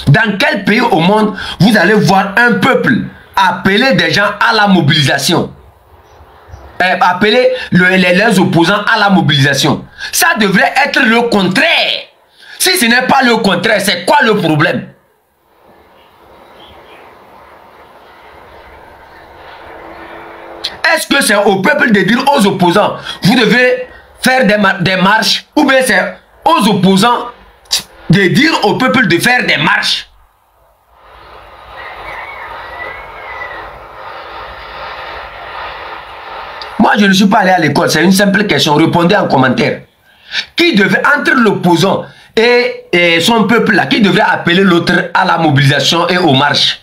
Dans quel pays au monde vous allez voir un peuple appeler des gens à la mobilisation, appeler les opposants à la mobilisation? Ça devrait être le contraire. Si ce n'est pas le contraire, c'est quoi le problème? Est-ce que c'est au peuple de dire aux opposants, vous devez faire des marches, ou bien c'est aux opposants de dire au peuple de faire des marches? Moi, je ne suis pas allé à l'école, c'est une simple question. Répondez en commentaire. Qui devait, entre l'opposant et son peuple là, qui devrait appeler l'autre à la mobilisation et aux marches?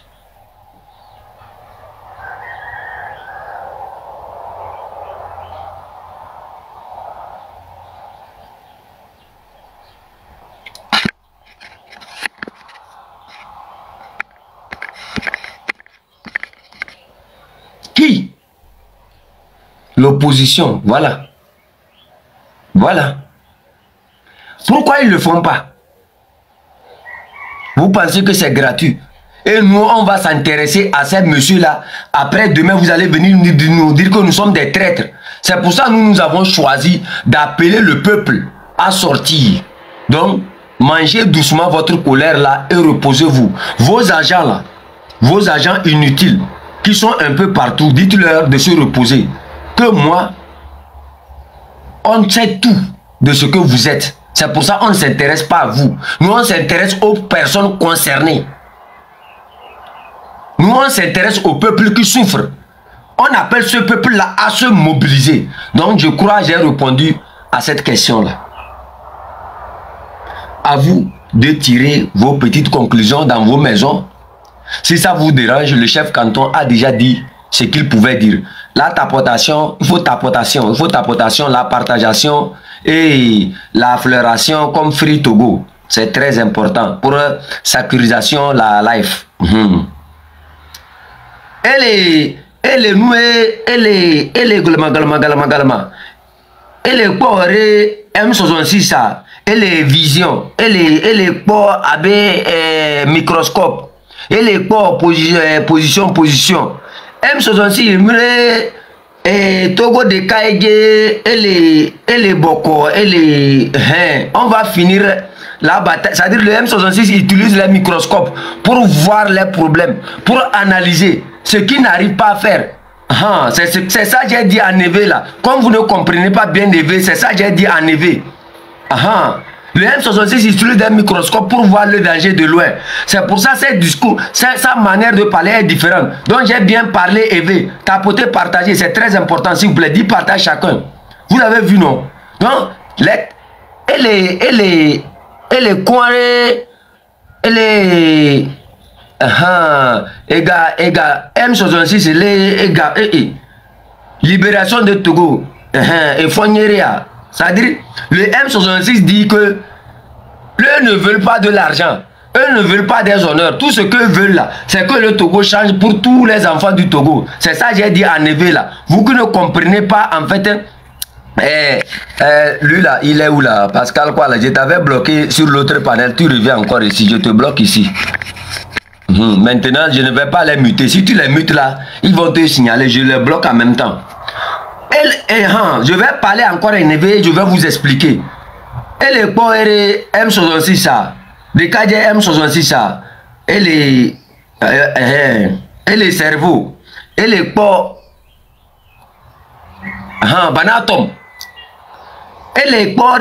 Qui? L'opposition, voilà. Voilà. Pourquoi ils ne le font pas? Vous pensez que c'est gratuit? Et nous, on va s'intéresser à ces messieurs-là. Après, demain, vous allez venir nous dire que nous sommes des traîtres. C'est pour ça que nous avons choisi d'appeler le peuple à sortir. Donc, mangez doucement votre colère là et reposez-vous. Vos agents là, vos agents inutiles, qui sont un peu partout, dites-leur de se reposer. Que moi, On sait tout de ce que vous êtes. C'est pour ça qu'on ne s'intéresse pas à vous. Nous, on s'intéresse aux personnes concernées. Nous, on s'intéresse au peuple qui souffre. On appelle ce peuple-là à se mobiliser. Donc, je crois que j'ai répondu à cette question-là. À vous de tirer vos petites conclusions dans vos maisons. Si ça vous dérange, le chef canton a déjà dit ce qu'il pouvait dire. La tapotation, il faut tapotation, la partageation et la fleuration comme Free Togo. C'est très important pour sécurisation la life. Elle est nouée, elle est galama. Elle est pour M66, elle est vision, elle est pour AB microscope, elle est pour position. M66, Togo de Kaïge, elle est Boko, on va finir la bataille. C'est-à-dire le M66 utilise les microscopes pour voir les problèmes, pour analyser ce qu'il n'arrive pas à faire. C'est ça que j'ai dit à Neve là. Comme vous ne comprenez pas bien Neve, c'est ça que j'ai dit à Neve. Le M66 utilise des microscopes pour voir le danger de loin. C'est pour ça que ses discours, sa manière de parler est différente. Donc j'ai bien parlé, Eve. Tapoter, partager, c'est très important. S'il vous plaît, dis partage chacun. Vous l'avez vu, non? Donc, elle est coincée. Elle est... M66, elle est... Libération de Togo. Et Fogneria. C'est-à-dire, le M66 dit que eux ne veulent pas de l'argent, eux ne veulent pas des honneurs. Tout ce qu'eux veulent là, c'est que le Togo change pour tous les enfants du Togo. C'est ça que j'ai dit à Neve là. Vous qui ne comprenez pas en fait, lui là, il est où là? Pascal quoi là? Je t'avais bloqué sur l'autre panel, tu reviens encore ici, je te bloque ici. Maintenant, je ne vais pas les muter. Si tu les mutes là, ils vont te signaler, je les bloque en même temps. Je vais parler encore à Neve, je vais vous expliquer. Elle est pour M66 ça. De Kadje M66 ça. Elle est cerveau. Elle est pour Banatom. Elle est pour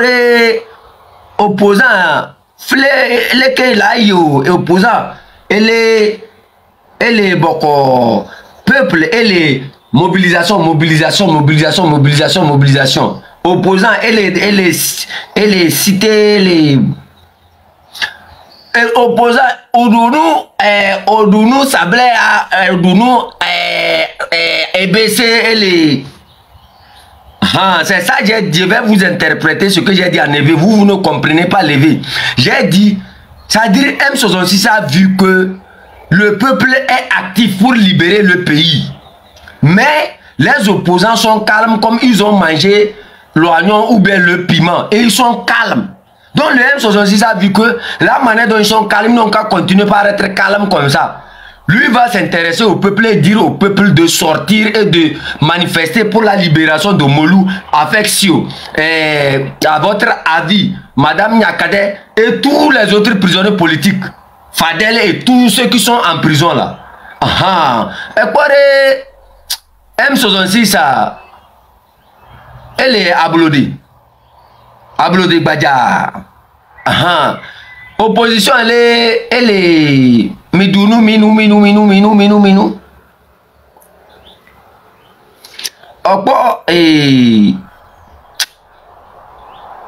opposant. Elle est opposant. Elle est beaucoup peuple. Elle est mobilisation. Opposant, elle est cité, les opposant, Odounou, Sablé, Odounou, EBC, elle est... c'est ça, je vais vous interpréter ce que j'ai dit à Neve. Vous ne comprenez pas Neve. J'ai dit, ça veut dire M66 a vu que le peuple est actif pour libérer le pays. Mais les opposants sont calmes comme ils ont mangé l'oignon ou bien le piment. Et ils sont calmes. Donc le M66 a vu que la manière dont ils sont calmes, ils n'ont qu'à continuer par être calmes comme ça. Lui va s'intéresser au peuple et dire au peuple de sortir et de manifester pour la libération de Molou avec Sio. À votre avis, Madame Nyakade et tous les autres prisonniers politiques, Fadel et tous ceux qui sont en prison là. Et quoi M66, elle est abloudée. Abloudée Badja. Opposition, elle est Midounou, minou. Okpo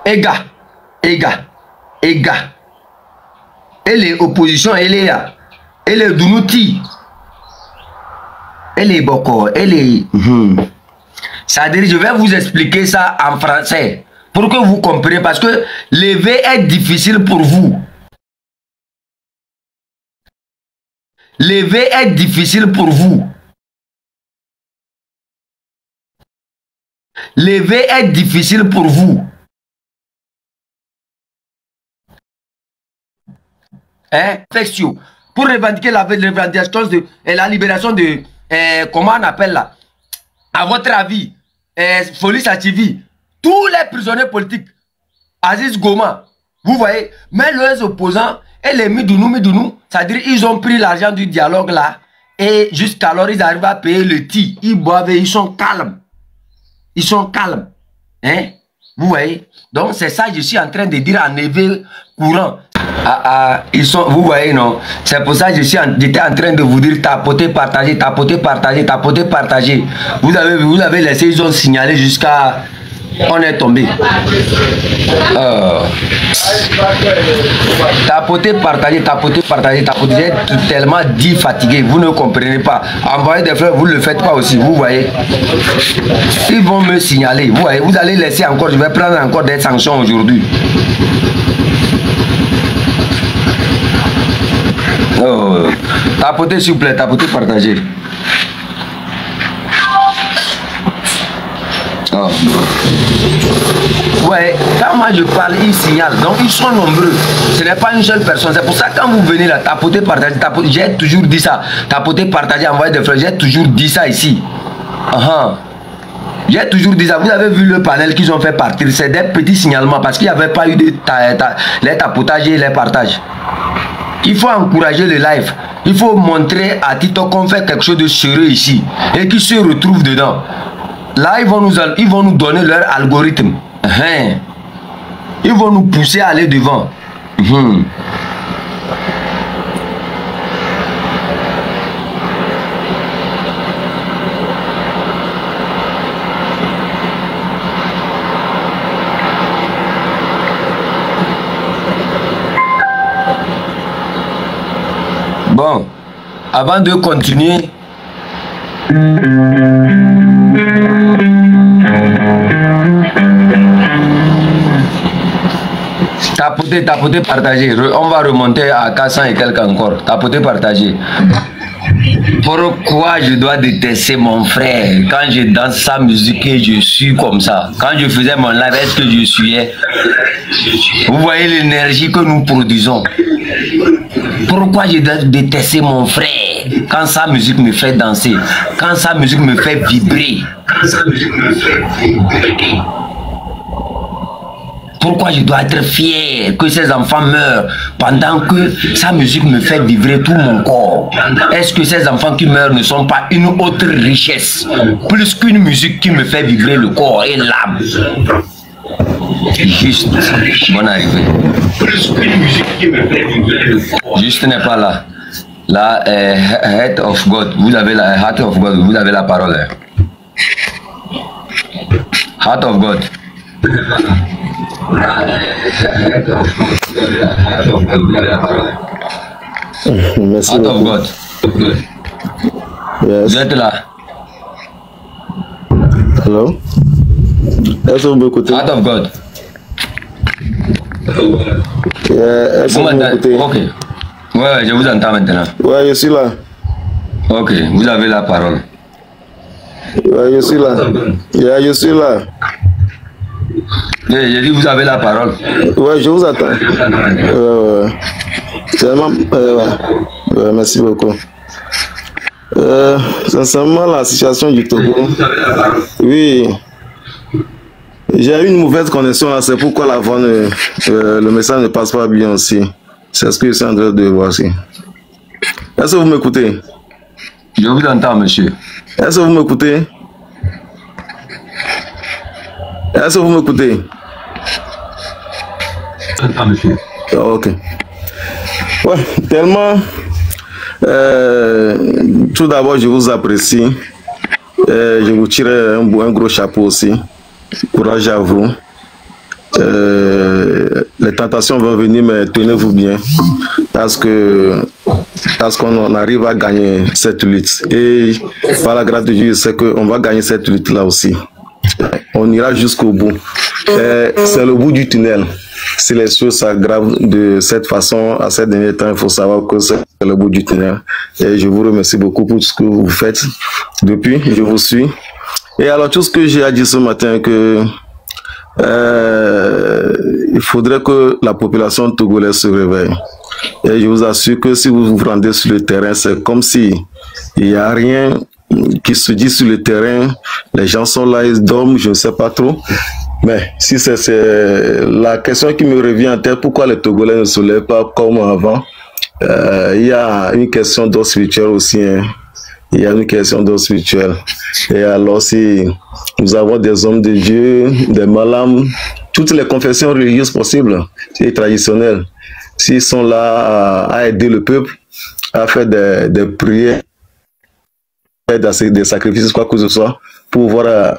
Ega. Elle est opposition, elle est Dounouti. Elle est Boko, elle est... C'est-à-dire, je vais vous expliquer ça en français pour que vous compreniez, parce que lever est difficile pour vous. Lever est difficile pour vous. Lever est difficile pour vous. Fexio. Pour revendiquer la revendication de la libération de... comment on appelle là? À votre avis, Folie Sativi, tous les prisonniers politiques, Aziz Goma, vous voyez, mais les opposants et les Midounou, c'est-à-dire ils ont pris l'argent du dialogue là, et jusqu'alors ils arrivent à payer le ti, ils boivent et ils sont calmes. Ils sont calmes. Vous voyez? Donc c'est ça, je suis en train de dire en éveil courant. Ils sont, vous voyez, non? C'est pour ça que j'étais en train de vous dire tapoter, partager, tapoter, partager, tapoter, partager. Vous avez laissé, ils ont signalé jusqu'à... On est tombé. Tapoter, partager, tapoter, partager, tapoter. Vous êtes tellement dit fatigué, vous ne comprenez pas. Envoyer des fleurs, vous ne le faites pas aussi, vous voyez. Ils vont me signaler, vous voyez. Vous allez laisser encore, je vais prendre encore des sanctions aujourd'hui. Tapotez s'il vous plaît, tapotez, partagez. Ouais, quand moi je parle, ils signalent. Donc ils sont nombreux. Ce n'est pas une seule personne. C'est pour ça que quand vous venez là, tapotez, partagez, j'ai toujours dit ça. Tapotez, partagez, envoyez des fleurs. J'ai toujours dit ça ici. J'ai toujours dit ça. Vous avez vu le panel qu'ils ont fait partir. C'est des petits signalements parce qu'il n'y avait pas eu de les tapotages et les partages. Il faut encourager le live. Il faut montrer à TikTok qu'on fait quelque chose de sérieux ici et qu'ils se retrouvent dedans. Là, ils vont nous donner leur algorithme. Ils vont nous pousser à aller devant. Bon, avant de continuer, tapoter, tapoter, partager. On va remonter à 400 et quelques encore. Tapoter, partager. Pourquoi je dois détester mon frère quand je danse sa musique et je suis comme ça? Quand je faisais mon live, est-ce que je suais? Vous voyez l'énergie que nous produisons. Pourquoi je dois détester mon frère quand sa musique me fait danser, quand sa musique me fait vibrer? Pourquoi je dois être fier que ces enfants meurent pendant que sa musique me fait vibrer tout mon corps? Est-ce que ces enfants qui meurent ne sont pas une autre richesse, plus qu'une musique qui me fait vibrer le corps et l'âme? Juste, bonne arrivée. Juste n'est pas là. Là, Heart of God, vous avez la Heart of God, vous avez la parole. Heart of God. Merci. Heart of God. Yes. Vous êtes là. Hello. Est-ce que vous m'écoutez? Heart of God. Est-ce que vous m'écoutez? Ok. Ouais, je vous entends maintenant. Ouais, je suis là. Ok, vous avez la parole. Ouais, je suis là. Yeah, je suis là. J'ai dit vous avez la parole. Ouais, je vous attends. Seulement, ouais, merci beaucoup. Sincèrement, la situation du Togo. Oui. J'ai eu une mauvaise connexion là, c'est pourquoi la voix le message ne passe pas bien aussi. C'est ce que je suis en train de voir aussi. Est-ce que vous m'écoutez? Je vous entends, monsieur. Est-ce que vous m'écoutez? Est-ce que vous m'écoutez? J'entends, monsieur. Ok. Ouais, tellement. Tout d'abord, je vous apprécie. Je vous tire un gros chapeau aussi. Courage à vous. Les tentations vont venir, mais tenez-vous bien. Parce qu'on arrive à gagner cette lutte. Et par la grâce de Dieu, c'est qu'on va gagner cette lutte-là aussi. On ira jusqu'au bout. C'est le bout du tunnel. Si les choses s'aggravent de cette façon, à ces derniers temps, il faut savoir que c'est le bout du tunnel. Et je vous remercie beaucoup pour tout ce que vous faites depuis. Je vous suis. Et alors, tout ce que j'ai à dire ce matin, que il faudrait que la population togolaise se réveille. Et je vous assure que si vous vous rendez sur le terrain, c'est comme si il n'y a rien qui se dit sur le terrain. Les gens sont là, ils dorment, je ne sais pas trop. Mais si c'est la question qui me revient en tête, pourquoi les Togolais ne se lèvent pas comme avant? Il y a une question d'ordre spirituel aussi. Hein. il y a une question d'ordre spirituel. Et alors, si nous avons des hommes de Dieu, des malams, toutes les confessions religieuses possibles et traditionnelles, s'ils sont là à aider le peuple, à faire des prières, des sacrifices, quoi que ce soit, pour pouvoir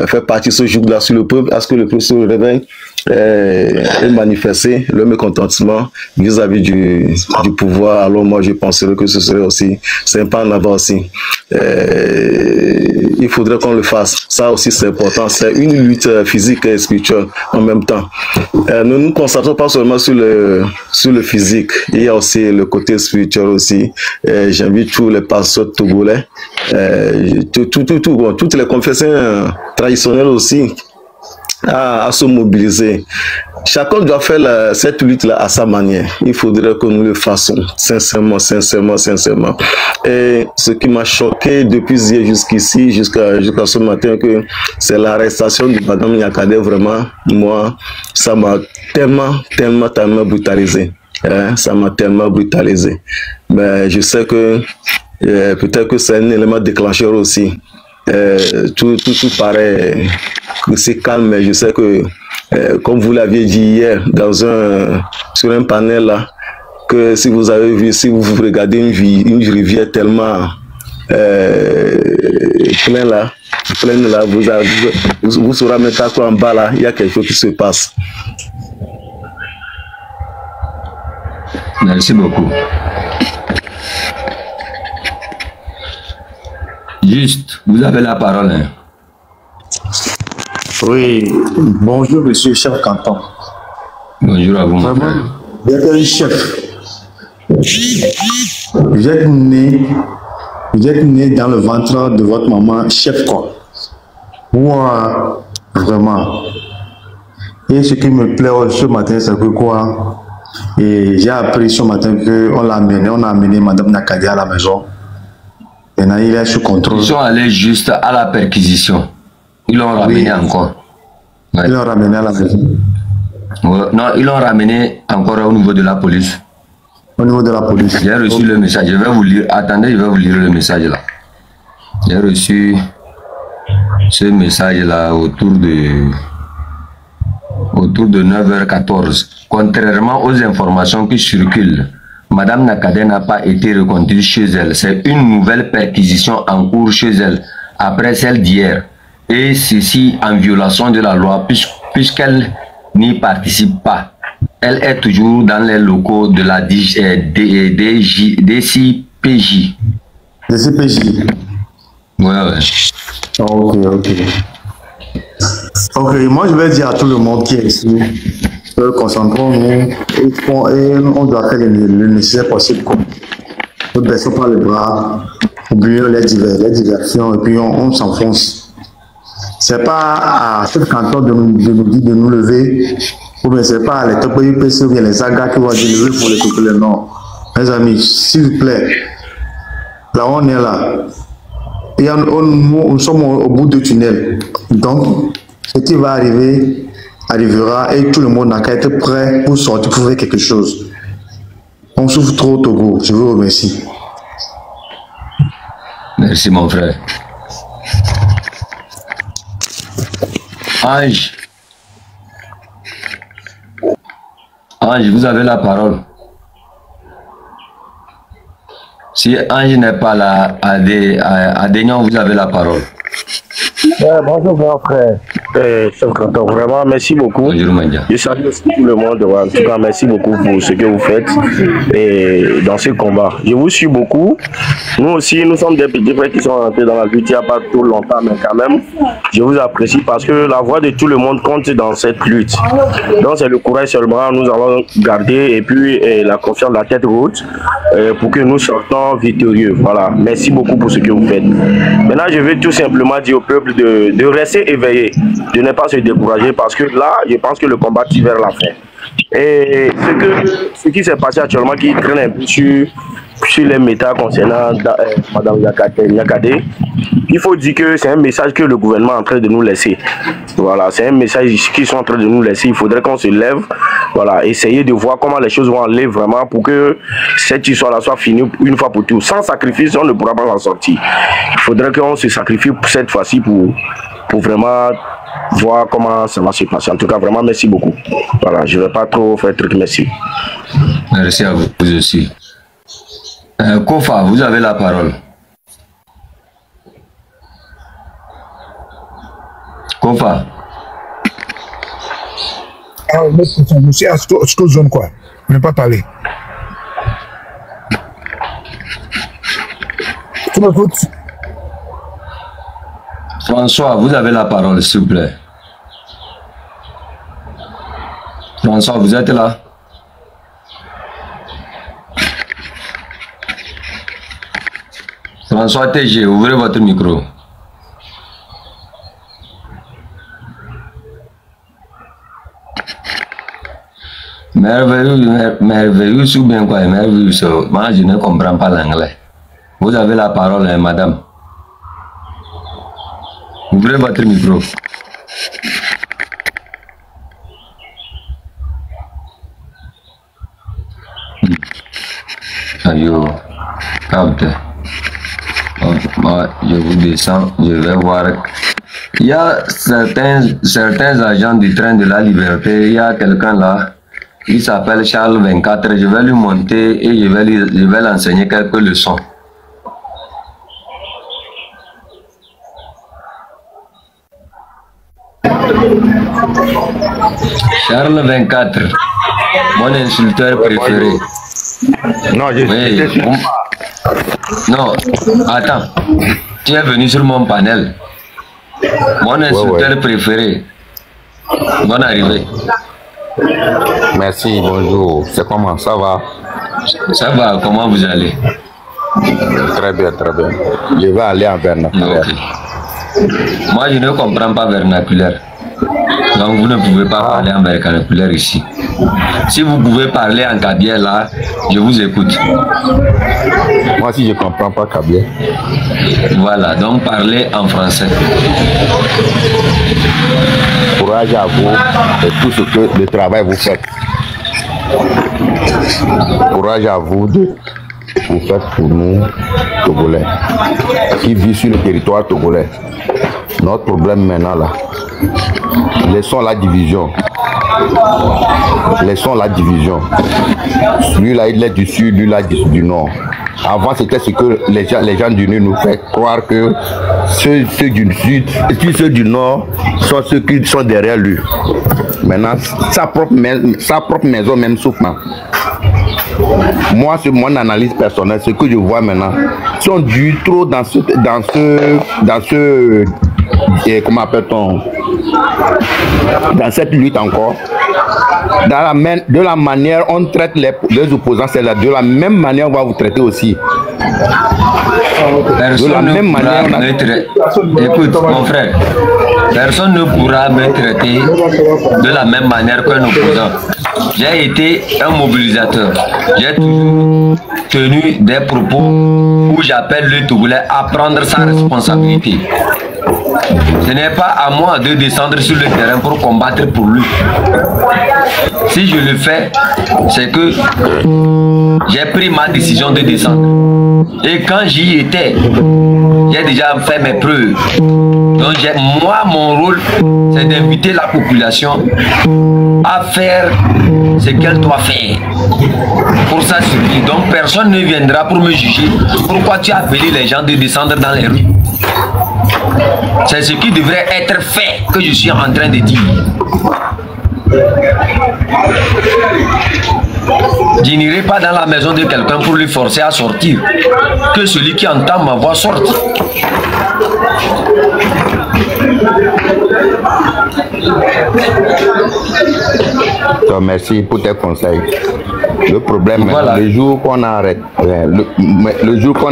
faire partie ce jour-là sur le peuple, à ce que le peuple se réveille et manifester le mécontentement vis-à-vis du pouvoir. Alors moi, je penserais que ce serait aussi sympa en avant aussi. Il faudrait qu'on le fasse. Ça aussi, c'est important. C'est une lutte physique et spirituelle en même temps. Ne nous concentrons pas seulement sur le physique. Il y a aussi le côté spirituel aussi. J'invite tous les pasteurs togolais, toutes les confessions traditionnelles aussi, à se mobiliser. Chacun doit faire cette lutte-là à sa manière. Il faudrait que nous le fassions sincèrement. Et ce qui m'a choqué depuis hier jusqu'ici, jusqu'à ce matin, que c'est l'arrestation de Madame Nyakadé. Vraiment, moi, ça m'a tellement brutalisé. Ça m'a tellement brutalisé. Mais je sais que peut-être que c'est un élément déclencheur aussi. Tout paraît que c'est calme, mais je sais que, comme vous l'aviez dit hier, sur un panel là, que si vous avez vu, si vous regardez une rivière tellement pleine là, vous saurez maintenant qu'en bas là, il y a quelque chose qui se passe. Merci beaucoup. Juste, vous avez la parole. Hein. Oui, bonjour monsieur chef canton. Bonjour à vous. Vraiment, vous êtes un chef. Vous êtes né dans le ventre de votre maman, chef quoi. Moi, vraiment. Et ce qui me plaît ce matin, c'est que quoi? Et j'ai appris ce matin qu'on a amené Madame Nyakadé à la maison. Maintenant, il est sous contrôle. Ils sont allés juste à la perquisition. Ils l'ont ramené encore. Ouais. Ils l'ont ramené à la maison. Ouais. Non, ils l'ont ramené encore au niveau de la police. Au niveau de la police. J'ai reçu le message. Je vais vous lire. Attendez, je vais vous lire le message là. J'ai reçu ce message là autour de 9h14. Contrairement aux informations qui circulent, Madame Nyakadé n'a pas été reconduite chez elle. C'est une nouvelle perquisition en cours chez elle, après celle d'hier. Et ceci en violation de la loi, puisqu'elle n'y participe pas. Elle est toujours dans les locaux de la DCPJ. DCPJ. Ouais. Ok, moi je vais dire à tout le monde qui est ici, concentrons-nous et on doit faire le nécessaire possible. Ne baissons pas les bras, oublions les diversions et puis on s'enfonce. C'est pas à ce canton de nous dire de nous lever, ou bien c'est pas à les TPIPC ou bien les sagas qui vont dire lever pour les couper. Non. Mes amis, s'il vous plaît, là on est là. Et nous sommes au bout du tunnel. Donc, ce qui va arriver, arrivera et tout le monde n'a qu'à être prêt pour sortir, pour faire quelque chose. On souffre trop au Togo. Je vous remercie. Merci mon frère. Ange. Ange, vous avez la parole. Si Ange n'est pas là, Adénion, vous avez la parole. Bonjour grand frère, chef canton, vraiment merci beaucoup. Bonjour Mandia. Je salue aussi tout le monde, en tout cas merci beaucoup pour ce que vous faites et dans ce combat. Je vous suis beaucoup. Nous aussi, nous sommes des petits frères qui sont rentrés dans la lutte il n'y a pas trop longtemps, mais quand même, je vous apprécie parce que la voix de tout le monde compte dans cette lutte. Donc c'est le courage seulement, nous allons garder et puis la confiance, la tête haute pour que nous sortons victorieux. Voilà, merci beaucoup pour ce que vous faites. Maintenant, je vais tout simplement dire au peuple de rester éveillé, de ne pas se décourager parce que là, je pense que le combat tire vers la fin. Et ce qui s'est passé actuellement, qui traîne un peu sur les méta concernant Mme Nyakadé, il faut dire que c'est un message que le gouvernement est en train de nous laisser. Voilà, c'est un message qu'ils sont en train de nous laisser. Il faudrait qu'on se lève Voilà, essayer de voir comment les choses vont aller vraiment pour que cette histoire-là soit finie une fois pour toutes. Sans sacrifice, on ne pourra pas en sortir. Il faudrait qu'on se sacrifie cette fois-ci pour vraiment voir comment ça va se passer. En tout cas, vraiment, merci beaucoup. Voilà, je ne vais pas trop faire truc, merci. Merci à vous aussi. Kofa, vous avez la parole. Kofa. Ah, je suis à ce zone quoi. Je ne vais pas parler. Tu m'écoutes? François, vous avez la parole, s'il vous plaît. François, vous êtes là? François TG, ouvrez votre micro. Merveilleux ou bien quoi? Merveilleux, moi je ne comprends pas l'anglais. Vous avez la parole, madame. Ouvrez votre micro. Ayo, capte. Moi, je vous descends, je vais voir. Il y a certains agents du train de la liberté. Il y a quelqu'un là, il s'appelle Charles 24. Je vais lui monter et je vais l'enseigner quelques leçons. Charles 24, mon insulteur préféré. Non, oui. Non, attends. Tu es venu sur mon panel. Mon insulteur préféré. Bonne arrivée. Merci, bonjour. C'est comment? Ça va? Ça va, comment vous allez? Très bien, très bien. Je vais aller en vernaculaire. Okay. Moi, je ne comprends pas vernaculaire. Donc, vous ne pouvez pas parler en vernaculaire ici. Si vous pouvez parler en kabylie là, je vous écoute. Moi aussi, je ne comprends pas kabylie. Voilà, donc parlez en français. Courage à vous et tout ce que le travail vous fait. Courage à vous de vous faites pour nous, Togolais, qui vivent sur le territoire togolais. Notre problème maintenant là, laissons la division. Laissons la division. Lui là, il est du sud, lui là, du nord. Avant, c'était ce que les gens du nord nous font croire que ceux du sud et ceux du nord sont ceux qui sont derrière lui. Maintenant, sa propre maison même souffre. Moi, c'est mon analyse personnelle, ce que je vois maintenant. Si on dure trop dans ce comment appelle-t-on, dans cette lutte encore, de la manière on traite les opposants, c'est là, de la même manière on va vous traiter aussi. Personne de la même manière écoute mon frère, personne ne pourra me traiter de la même manière qu'un opposant. J'ai été un mobilisateur. J'ai toujours tenu des propos où j'appelle le Togolais à prendre sa responsabilité. Ce n'est pas à moi de descendre sur le terrain pour combattre pour lui. Si je le fais, c'est que j'ai pris ma décision de descendre. Et quand j'y étais, j'ai déjà fait mes preuves. Donc moi, mon rôle, c'est d'inviter la population à faire ce qu'elle doit faire pour sa survie. Donc personne ne viendra pour me juger. Pourquoi tu as appelé les gens de descendre dans les rues? C'est ce qui devrait être fait que je suis en train de dire. Je n'irai pas dans la maison de quelqu'un pour lui forcer à sortir. Que celui qui entend ma voix sorte. Donc, merci pour tes conseils. Le problème, voilà. Le jour qu'on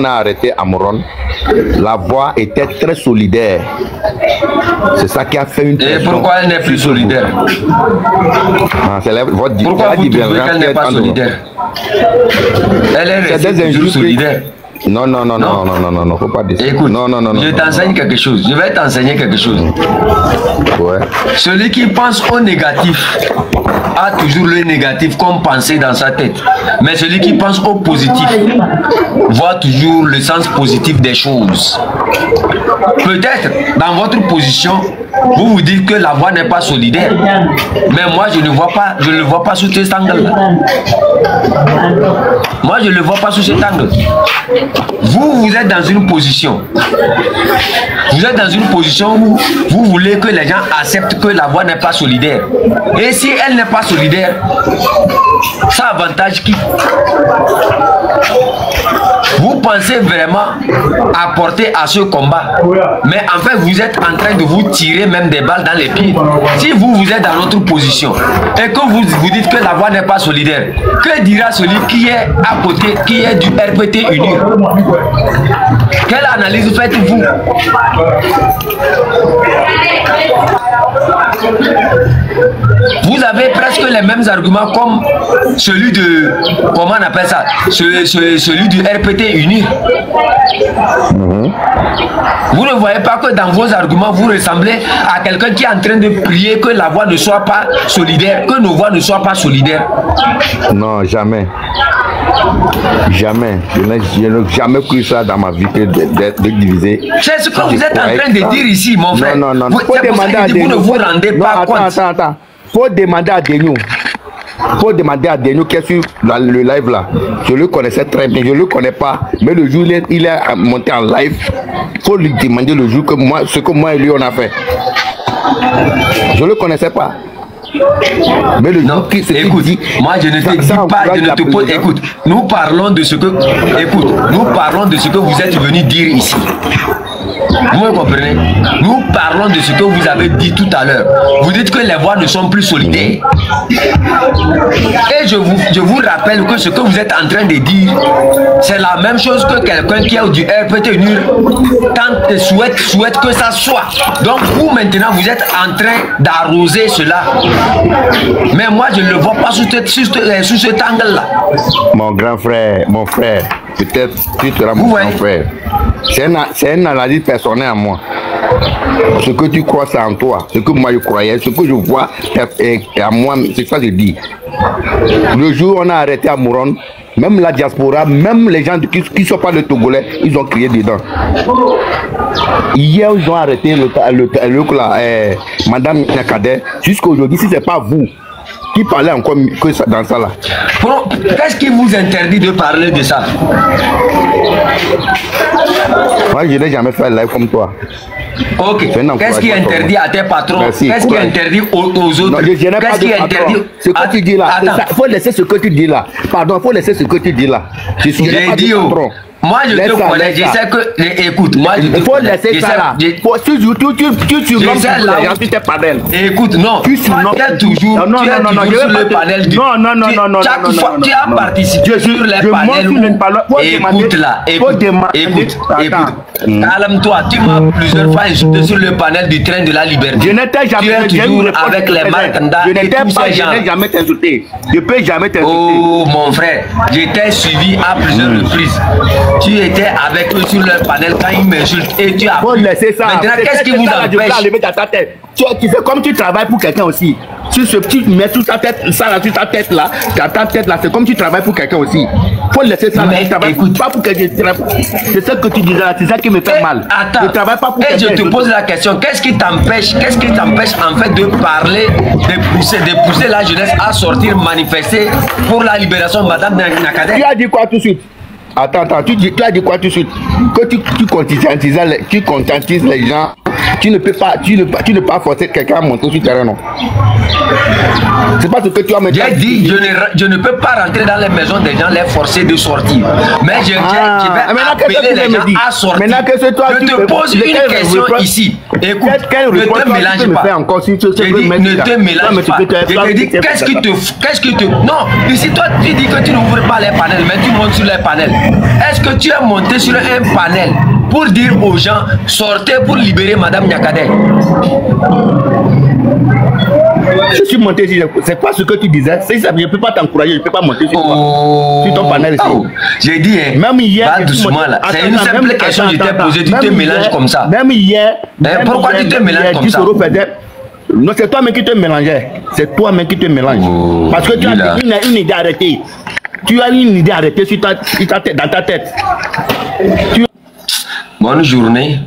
a arrêté Amoron, la voix était très solidaire. C'est ça qui a fait une pression. Et pourquoi elle n'est plus solidaire? Pourquoi vous trouvez qu'elle n'est pas solidaire? Elle est restée toujours solidaire. Non, faut pas dire ça. Écoute, non. Je t'enseigne quelque chose. Je vais t'enseigner quelque chose. Ouais. Celui qui pense au négatif a toujours le négatif comme pensée dans sa tête. Mais celui qui pense au positif voit toujours le sens positif des choses. Peut-être, dans votre position, vous vous dites que la voix n'est pas solidaire. Mais moi, je ne le vois pas sous cet angle-là. Moi, je ne le vois pas sous cet angle. Vous êtes dans une position. Vous êtes dans une position où vous voulez que les gens acceptent que la voix n'est pas solidaire. Et si elle n'est pas solidaire, ça avantage qui? Vous pensez vraiment apporter à ce combat, mais en fait vous êtes en train de vous tirer même des balles dans les pieds. Si vous êtes dans notre position et que vous dites que la voix n'est pas solidaire, que dira celui qui est à côté, qui est du RPT uni? Quelle analyse faites-vous? Vous avez presque les mêmes arguments comme celui de, comment on appelle ça, celui du RPT uni. Vous ne voyez pas que dans vos arguments, vous ressemblez à quelqu'un qui est en train de prier que la voix ne soit pas solidaire, que nos voix ne soient pas solidaires? Non, jamais. Jamais. Je n'ai jamais cru ça dans ma vie d'être divisé. C'est ce que vous êtes en train de dire ici, mon frère. Non. Vous ne vous rendez pas compte. Attends. Faut demander à Degno. Qui est sur le live là. Je le connaissais très bien. Je ne le connais pas. Mais le jour où il est monté en live, faut lui demander le jour que moi, ce que moi et lui on a fait. Je ne le connaissais pas. Mais le non, écoute, moi je ne te dis pas, je ne te pose, écoute, nous parlons de ce que, vous êtes venu dire ici. Vous me comprenez? Nous parlons de ce que vous avez dit tout à l'heure. Vous dites que les voix ne sont plus solidaires. Et je vous rappelle que ce que vous êtes en train de dire, c'est la même chose que quelqu'un qui est du RPT nul souhaite que ça soit. Donc vous maintenant, vous êtes en train d'arroser cela. Mais moi, je ne le vois pas sous cet angle-là. Mon grand frère, mon frère, peut-être tu seras mon grand frère. C'est une analyse personnelle à moi. Ce que tu crois, c'est en toi. Ce que moi je croyais, ce que je vois à moi, c'est ça que je dis. Le jour où on a arrêté à Mouron, même la diaspora, même les gens qui ne sont pas de Togolais, ils ont crié dedans. Hier, ils ont arrêté Madame Nyakadé. Jusqu'à aujourd'hui, si ce n'est pas vous qui parlez encore que ça, dans ça là. Qu'est-ce qui vous interdit de parler de ça? Moi, je n'ai jamais fait live comme toi. Ok. Qu'est-ce qui interdit à tes patrons? Qu'est-ce qui interdit aux autres? Qu'est-ce qui interdit? Ce que tu dis là. Il faut laisser ce que tu dis là. Pardon, il faut laisser ce que tu dis là. J'ai dit moi je te connais, je sais que, écoute, moi je te connais. Il faut laisser ça là. Tu t'es panel. Écoute, non, tu es toujours sur le panel du... Non, chaque fois tu as participé sur les panels. Écoute là, écoute, calme-toi, tu m'as plusieurs fois insulté sur le panel du train de la liberté. Je n'étais jamais toujours avec les Markanda et tous ces gens. Je n'ai jamais t'insulté. Je peux jamais t'insulter. Oh mon frère, j'étais suivi à plusieurs reprises. Tu étais avec eux sur leur panel quand ils m'insultent et tu as... Faut laisser ça. Maintenant, qu'est-ce qui vous empêche? Tu fais comme tu travailles pour quelqu'un aussi. Tu mets toute ta tête, ça là, sur ta tête là, ta tête là, c'est comme tu travailles pour quelqu'un aussi. Faut laisser ça. Mais écoute, pas pour quelqu'un. C'est ça que tu disais là, c'est ça qui me fait mal. Attends, je travaille pas pour quelqu'un. Et je te pose la question, qu'est-ce qui t'empêche en fait de parler, de pousser la jeunesse à sortir manifester pour la libération de Madame Nyakadé? Tu as dit quoi tout de suite? Attends, tu as dit quoi tout de suite? Que tu conscientises les gens. Tu ne peux pas forcer quelqu'un à monter sur le terrain, non? C'est pas ce que tu as me dit. J'ai dit, je ne peux pas rentrer dans les maisons des gens, les forcer de sortir. Mais je vais appeler les gens à sortir. Je te pose une question ici. Écoute, ne te mélange pas. Ne te mélange pas. Je te dis, qu'est-ce qui te... Non, ici toi tu dis que tu n'ouvres pas les panels, mais tu montes sur les panels. Est-ce que tu es monté sur un panel pour dire aux gens, sortez pour libérer Madame Nyakadé? Je suis monté ici, c'est pas ce que tu disais. Si ça, je ne peux pas t'encourager, je ne peux pas monter sur ton panel ici. J'ai dit, hein, même hier, pas doucement là. C'est une simple question que je t'ai posée, tu te mélanges comme ça. Même hier, pourquoi tu te mélanges comme ça? Non, c'est toi-même qui te mélangeais. C'est toi-même qui te mélanges. Parce que tu as une idée arrêtée. Tu as une idée arrêtée dans ta tête. Bonne journée.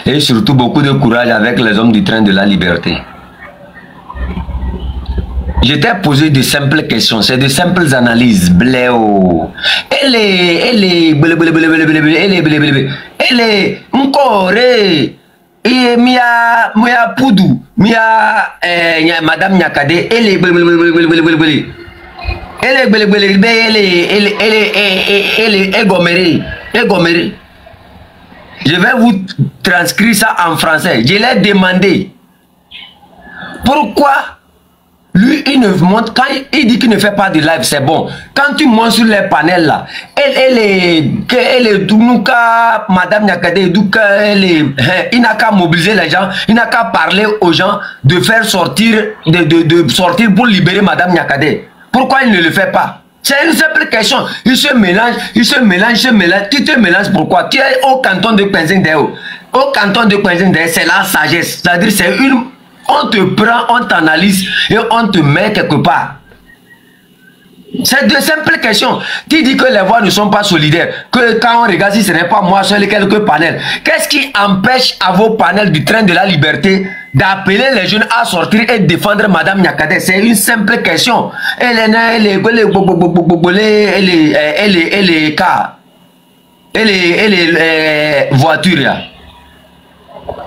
Et surtout beaucoup de courage avec les hommes du train de la liberté. Je t'ai posé de simples questions, c'est de simples analyses. Bléo. Elle est encore. Et Mia Poudou, Madame Nyakade, elle est gommérée. Je vais vous transcrire ça en français. Je l'ai demandé. Pourquoi lui, il ne montre, quand il dit qu'il ne fait pas de live, c'est bon. Quand tu montes sur les panels là, elle est Dounouka, Madame Nyakade, il n'a qu'à mobiliser les gens, il n'a qu'à parler aux gens de faire sortir, de sortir pour libérer Madame Nyakade. Pourquoi il ne le fait pas? C'est une simple question. Il se mélange. Tu te mélanges pourquoi? Tu es au canton de Kwenzindeo. Au canton de Kwenzindeo, c'est la sagesse. C'est-à-dire, c'est une... On te prend, on t'analyse et on te met quelque part. C'est de simples questions. Tu dis que les voix ne sont pas solidaires. Que quand on regarde, si ce n'est pas moi seul et quelques panels. Qu'est-ce qui empêche à vos panels du train de la liberté d'appeler les jeunes à sortir et défendre Madame Nyakade? C'est une simple question. Elle est voiture.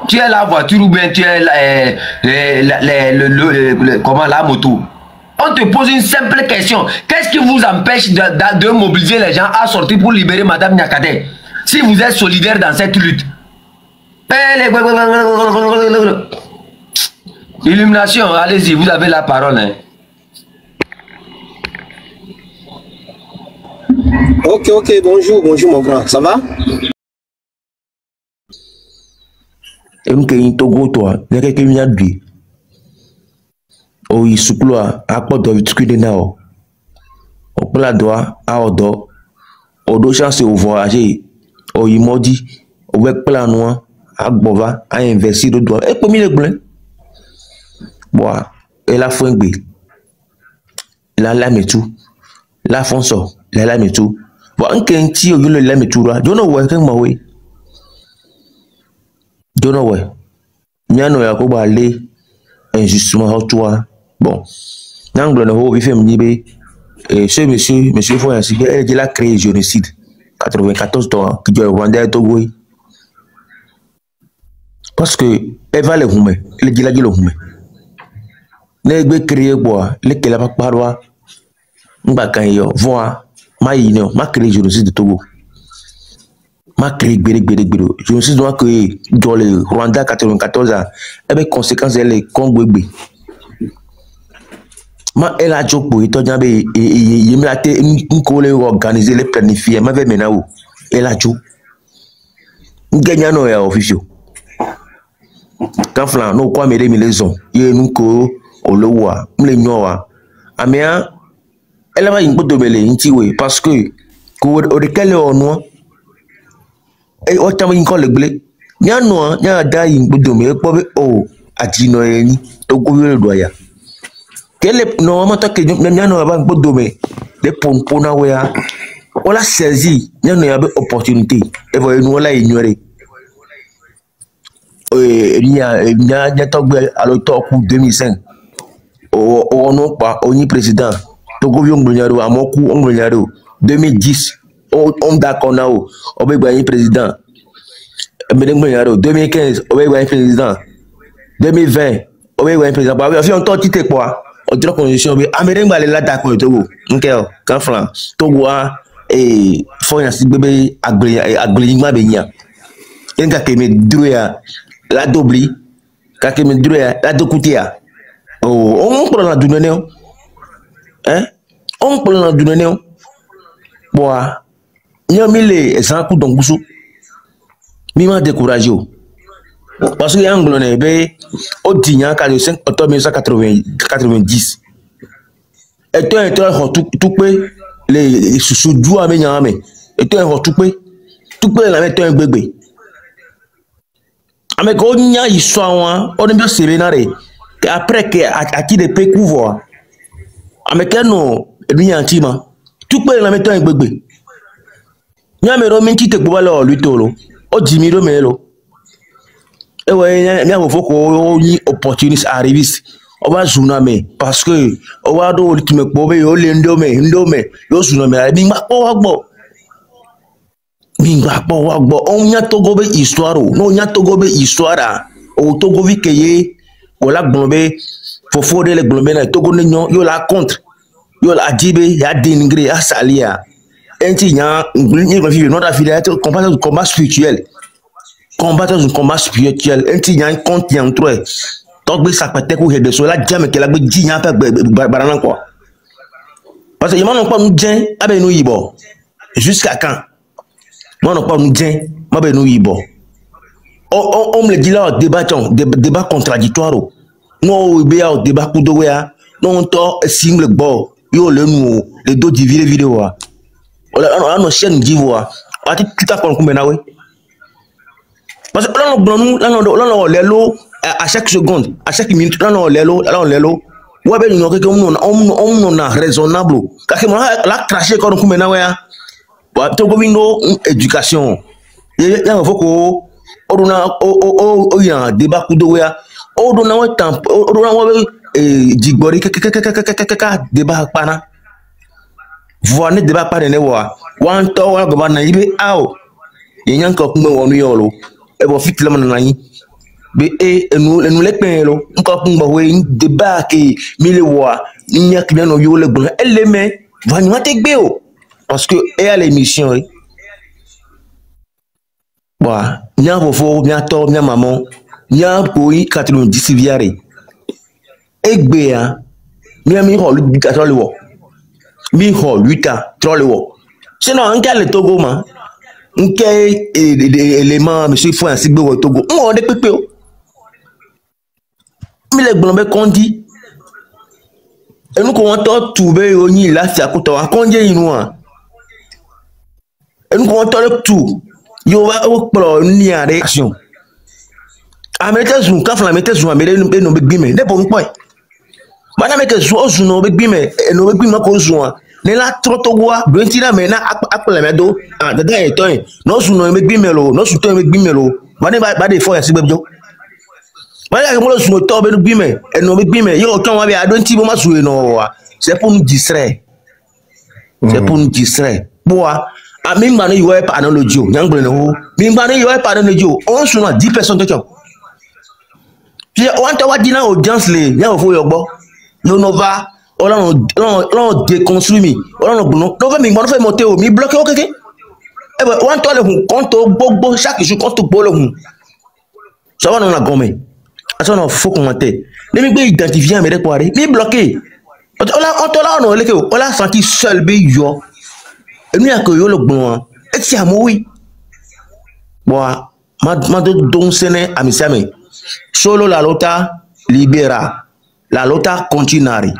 Tu es la voiture ou bien tu es la moto? On te pose une simple question. Qu'est-ce qui vous empêche de mobiliser les gens à sortir pour libérer Madame Nyakade? Si vous êtes solidaire dans cette lutte. Illumination, allez-y, vous avez la parole. Hein. Ok, bonjour mon grand, ça va? Togo toi, o isukloa akpoto vitukide na o opla doa a odo odo chance o voyager o imodi o wek plan no agbova a investir do doa e pomi le gble boa e la fengbe la metu la fonso la metu bo anken ti o yulo la metu ra jono we kan mawe jono we nyano ya ko ba le injustement toi. Bon, n'angle ne ho vifem nibe ce monsieur Foyansi il a créé génocide 94 ans qui doit Rwanda Togo parce que elle va le hume il dit la le hume ne be créer quoi le que la pas parwa ngba kan yo voa ma yino ma créé génocide de Togo ma créé gbere génocide doit que dans le Rwanda 94 ans avec conséquences elle Congo gbe ma elle a jopo et tonya be yemlate nkole organiser les planifier ma ve mena o elle a jo ngenya no ya official quand flan no kwa mere mi leson ye nko olowa mle nyowa amia elle va ngbodo mele nti we parce que ko o rekele onu e o tam nko legle nya no nya da ngbodo me po be o atino eni to ko we do ya quel normalement que nous avons un peu de les pompons à on l'a saisi nous avons opportunité et voyez nous l'a ignoré il y a à l'automne 2005 on non pas on y président Togo Yonglonyaro à mon coup Onglonyaro 2010 on d'accord na o on président 2015 on président 2020 on président bah on temps titre quoi on dirait qu'on est américain va aller là d'accord Togo OK quand flan Togo et Foyansi bébé agrément benya enga keme droya la dobli ka keme droya la dokutia oh on prend la dunene hein on prend la dunene boa nyamile ezanku dongusu mi ma décourager Parce que y a un glonné, au Dignan, 5 octobre 1990. Et toi, tout peu, les sous-doux à Menyame. Et toi, tout peu la mettre un bébé. Avec Onya, il soit, on est bien sévénaré. Après, à qui des pays couvre. Avec un nom, et bien intime. Tout peut la mettre un bébé. Nyame Romin qui te boit là, lui, tolo. O Jimiro Melo. Et ouais, il y a une opportunité à arriver. On va zoomer parce que on va do tu me pobe yo lendome yo zoomer bingba po wagbo on nya to gobe histoire no nya to gobe histoire o to gobi keye o la glombe fofo de le glombe na to go nyo yo la contre yo la dibe ya dénigrer ya salia enti nya ngli ko fi notre affiliate combat spirituel combattre un combat spirituel enti nya contre nya entre donc ça peut être que de cela jamais que la dit nya pas barana quoi parce que non pas nous dien abe nous yibo jusqu'à quand non pas nous dien mabe nous yibo on me dit là débat contradictoire non be ya débat kudo ya non to single bo yo le nous les deux diviser vidéo on no chaîne divoa ati tout à kon kumena we parce que là on les lots à chaque seconde, à chaque minute, là on l'élo, ouais ben nous on a raisonnable. Car que moi la cracher quand on mena ouais, bah to go vino éducation. Il y a faut ko on a débat kudo ouais, on a un temps, on a digori débat pana. Voilà débat pas de ne voir. One to wa go na ibe ao. Yenyan ko kuma wonu yolo. E bo fit la manani. Et nous les payons encore pour un débat qui milewa il n'y a que nous yo le bon elle les met va nous atteindre parce que et à l'émission bah nya fofo nya to nya maman nya koi 90 viare egbe ya mi ho lu ka tro le wo mi ho lu ta tro le wo sinon en quel Togo ma nke élément monsieur Francis Gbe Togo on de pepe les blombe kondi et nous comment trouver oni là c'est à côté à kondi inouan et nous comment tout yo va au pro ni en réaction a mettre zoom quand la mettre zoom mais nous no bigime ne bon point bana mettre zoom no bigime et no bigime ko zoom ne la trop to wa do ntira me na apple medo ah dada e to no zoom no bigime lo no zoom to bigime lo ba de fo ya sibebjo. Voilà que moi je tombe nous bime et nous bime yo quand on va à don ti ma soué non c'est pour nous distraire c'est pour nous distraire boa a mi ngba no yo pa na lojo nyangbre no mi ngba no yo pa na lojo on suna 10 personnes to chop puis on ta wa dina audience le nya fo yo gbo no nova on déconstruit mi on no va mi ngba no fait monter o mi bloquer o keke e ben on to le hun compte gbogbo chaque jour compte bolo hun ça va dans la gomme. Attends, faut commenter. Ne me identifier mais quoi aller. Me bloqué. On l'a senti seul be yo. Et nous a que yo le bon. Et c'est à moi oui. Boa, ma don sene amisame. Solo la lota libera. La lota continuare.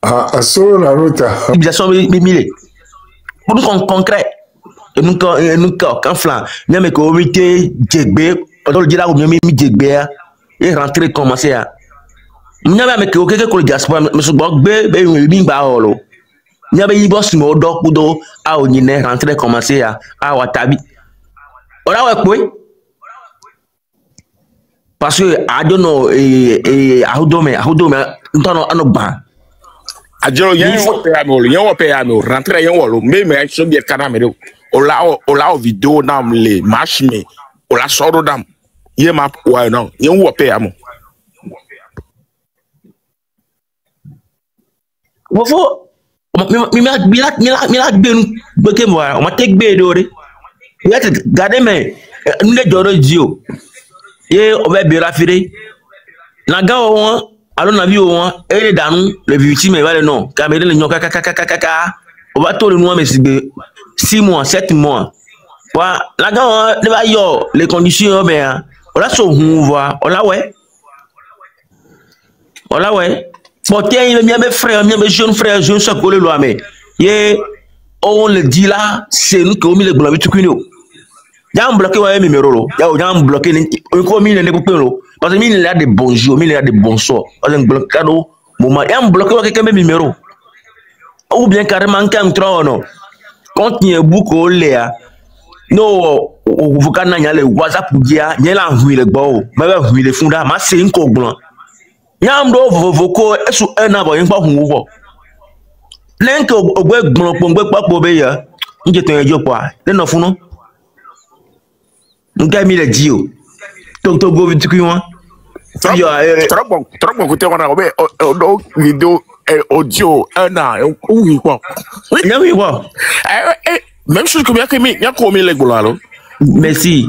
Ah, solo la lota. Bien sûr, mille. Pour nous concret. Et nous quand flan bien mais ko mité djegbe on le dira ou bien mi djegbe et rentrer commencer à nyaba mais ko keke ko diaspora mais so gbogbe be mi gba olo nyaba yi boss mo do kudo a o nyine rentrer commencer à watabi ora we poe parce que I don't know ahudome ntono anogba ajero yen wo pe amolo rentrer yen wo lo me so bien kanamero ola vidéo nam le match me ola soro dam ye ma wa non ye wo pe amo wo fo mi gbenu beke mo o ma te gbe do re ya te gade me nle joro jio ye o be bi rafire na ga won alo na bi won e le danu le victime va le non camere le nyon kaka o va to le no me sigbe 6 mois 7 mois Voilà, là, les conditions, ben, on l'a sur voit, on l'a ouais. On l'a ouais. Bon, tiens, il y a mes frères, mes jeunes frères, jeunes soeurs, collés loin, mais, on le dit là, c'est nous qui avons mis les blancs, tout nous. Il y a un bloqué, ouais, numéro, il y a un bloqué, on a mis les copains, parce que il y a des bonjours, il y a des bonsoirs, parce que un bloqué, moment, il y a un bloqué, quelqu'un met numéro. Ou bien carrément, quand on non. Quand il y a beaucoup de léa, non, vous avez le WhatsApp pour dire, il y a la rue, le beau, mais la rue, le fond, mais c'est une cogne. Il y a un peu de vocaux, et sur un an, il n'y a pas de mouvement. Plein que au web, on peut pas pour payer. Il y a un job, quoi. Il y a un fou, non? On a mis le dio. Donc, tu as vu du client. Trop bon, écoutez, on a une vidéo audio, un an, oui, quoi. Oui, quoi. Même chose que bien que il y a commis les goulas. Merci.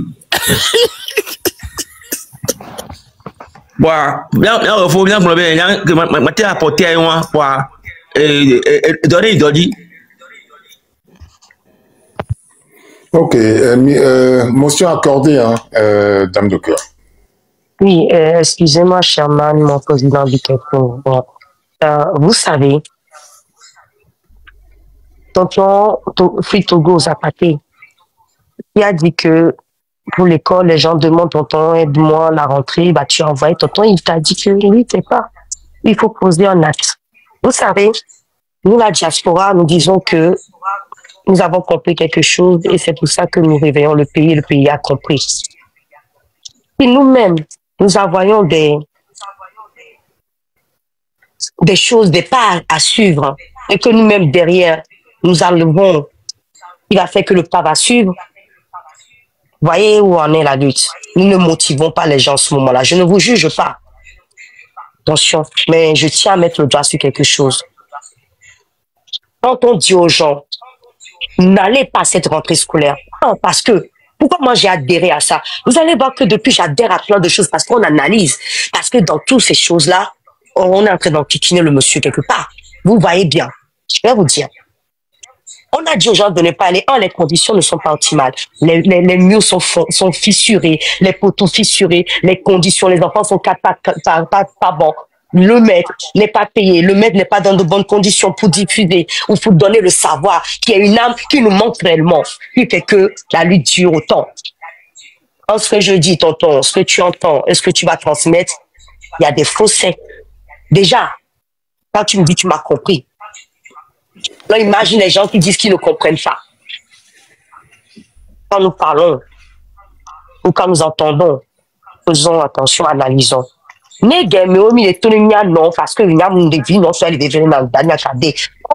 Bon, bien, il faut bien que ma terre apporte à moi, quoi. Donner, Ok, motion accordée, hein, dame de cœur. Oui, excusez-moi, Sherman, mon président du Cameroun. Bon, vous savez, tonton Fritogo Zapaté, il a dit que pour l'école, les gens demandent, tonton, aide-moi à la rentrée, bah, tu as envoyé tonton, il t'a dit que oui, c'est pas. Il faut poser un acte. Vous savez, nous, la diaspora, nous disons que nous avons compris quelque chose et c'est pour ça que nous réveillons le pays a compris. Si nous-mêmes, nous envoyons des choses, des pas à suivre et que nous-mêmes derrière, nous enlevons, il a fait que le pas va suivre. Voyez où en est la lutte. Nous ne motivons pas les gens en ce moment-là. Je ne vous juge pas. Attention, mais je tiens à mettre le doigt sur quelque chose. Quand on dit aux gens, n'allez pas à cette rentrée scolaire, non, parce que, pourquoi moi j'ai adhéré à ça? Vous allez voir que depuis j'adhère à plein de choses parce qu'on analyse. Parce que dans toutes ces choses-là, on est en train d'enquiquiner le monsieur quelque part. Vous voyez bien. Je vais vous dire. On a dit aux gens de ne pas aller. Les conditions ne sont pas optimales. Les murs sont fissurés, les poteaux fissurés, les conditions, les enfants sont pas bons. Le maître n'est pas payé, le maître n'est pas dans de bonnes conditions pour diffuser ou pour donner le savoir, qui est une âme qui nous manque réellement, qui fait que la lutte dure autant. En ce que je dis, tonton, ce que tu entends, est-ce que tu vas transmettre? Il y a des fossés. Déjà, quand tu me dis, tu m'as compris. Là, imagine les gens qui disent qu'ils ne comprennent pas. Quand nous parlons ou quand nous entendons, faisons attention, analysons. Non, parce que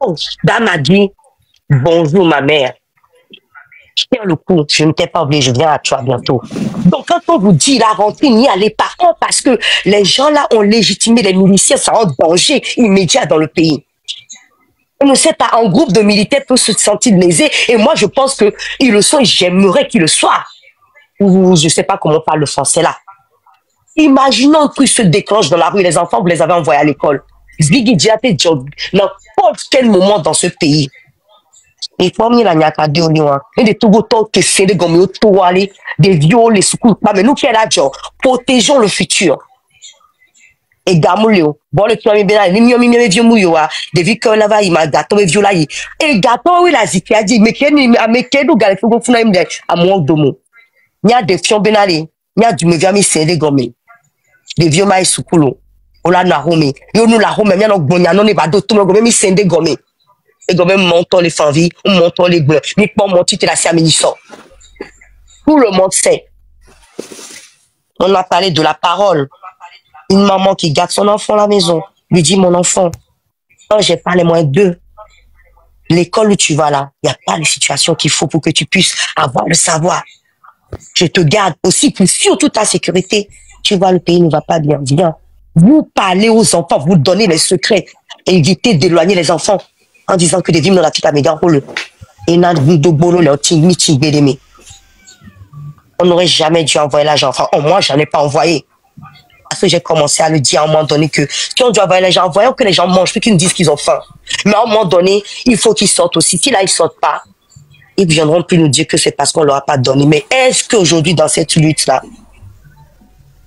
oh, dame a dit bonjour ma mère. Tiens le coup, je ne t'ai pas oublié, je viens à toi bientôt. Donc quand on vous dit la rentrée, n'y allez pas, parce que les gens là ont légitimé les miliciens, ça en danger immédiat dans le pays. On ne sait pas, un groupe de militaires peut se sentir lésé, et moi je pense qu'ils le sont, et j'aimerais qu'ils le soient. Ou je ne sais pas comment on parle le français là. Imaginons que se déclenche dans la rue, les enfants, vous les avez envoyés à l'école. N'importe quel moment dans ce pays. Et comme il y a des Togotos qui sont des viols, les secours, mais nous qui sommes là, protégeons le futur. Et Gamoulio, bon, le premier bénin, il vieux mouyoa, des vieux que là-bas, il m'a gâteau et violaï. Et gâteau, oui, la ziki a dit, mais qu'est-ce que à mon domo. Il y a des fions bénalés, il y a du méviami, c'est des gommés. Des vieux maïs sous coulo. Ola na home. Yo nous la home, mais non, bonya, non, pas d'autres, mais mi c'est des gommés. Et gommés montant les fanvis, ou montant les bleus. Ni pas monter, t'es la siaménissant. Tout le monde sait. On a parlé de la parole. Une maman qui garde son enfant à la maison, lui dit, mon enfant, quand j'ai pas les moyens d'eux, l'école où tu vas là, il n'y a pas les situations qu'il faut pour que tu puisses avoir le savoir. Je te garde aussi pour surtout ta sécurité. Tu vois, le pays ne va pas bien. Viens. Vous parlez aux enfants, vous donnez les secrets. Évitez d'éloigner les enfants en disant que des vimes dans la petite méga rôle. Et on n'aurait jamais dû envoyer l'argent. Enfin, moi, j'en ai pas envoyé. Parce que j'ai commencé à le dire à un moment donné que si on doit envoyer les gens, voyons que les gens mangent, puis qu'ils nous disent qu'ils ont faim. Mais à un moment donné, il faut qu'ils sortent aussi. Si là, ils sortent pas, ils viendront plus nous dire que c'est parce qu'on leur a pas donné. Mais est-ce qu'aujourd'hui, dans cette lutte-là,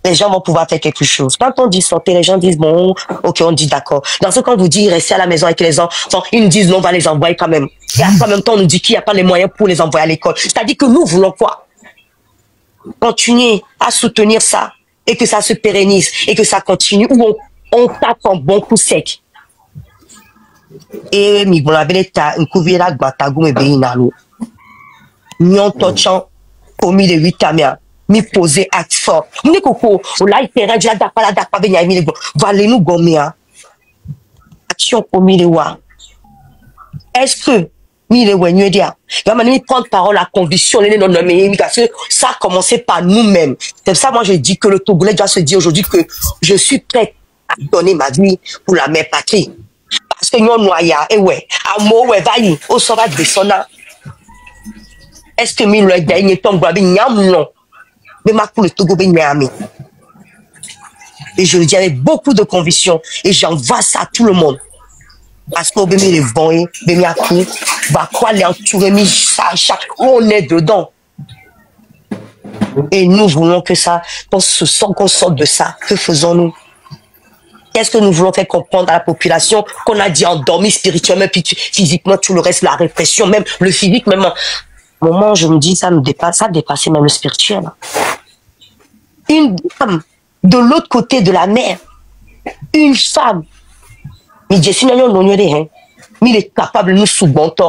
les gens vont pouvoir faire quelque chose? Quand on dit sortir, les gens disent, bon, ok, on dit d'accord. Dans ce cas, on vous dit, restez à la maison avec les enfants, ils nous disent, non, on va les envoyer quand même. Et en même temps, on nous dit qu'il n'y a pas les moyens pour les envoyer à l'école. C'est-à-dire que nous voulons quoi? Continuer à soutenir ça et que ça se pérennise et que ça continue, ou on tape un bon coup sec. Et mi bon avait ta nkuviera gbatagu me be inalo. Nyon tochan komi de 8 amia. Mi poser acte fort. Ni koko o la itera dia da be nya mi le go. Vale nous gomia. Action komi le wa. Est-ce que mi le wenye dia? Il va me prendre parole à conviction les non mais parce que ça a commencé par nous-mêmes. C'est ça moi je dis que le Togolais doit se dire aujourd'hui que je suis prêt à donner ma vie pour la mère patrie. Parce que nous noya et ouais amo ouais vayi au sauva de sona. Est-ce que mi le gagne ton bois nyam non mais ma pour le Togo be nyami. Et je le dis avec beaucoup de conviction et j'envoie ça à tout le monde. Parce qu'on veut les vents, ben à coup, va quoi les entourer, mais ça, on est dedans. Et nous voulons que ça, qu'on sorte de ça. Que faisons-nous? Qu'est-ce que nous voulons faire comprendre à la population qu'on a dit endormi spirituellement, puis physiquement, tout le reste, la répression, même le physique, même. Au moment où je me dis, ça nous dépasse, ça dépasse même le spirituel. Une femme de l'autre côté de la mer, une femme, mais Jessie il est capable de nous sous-bonter.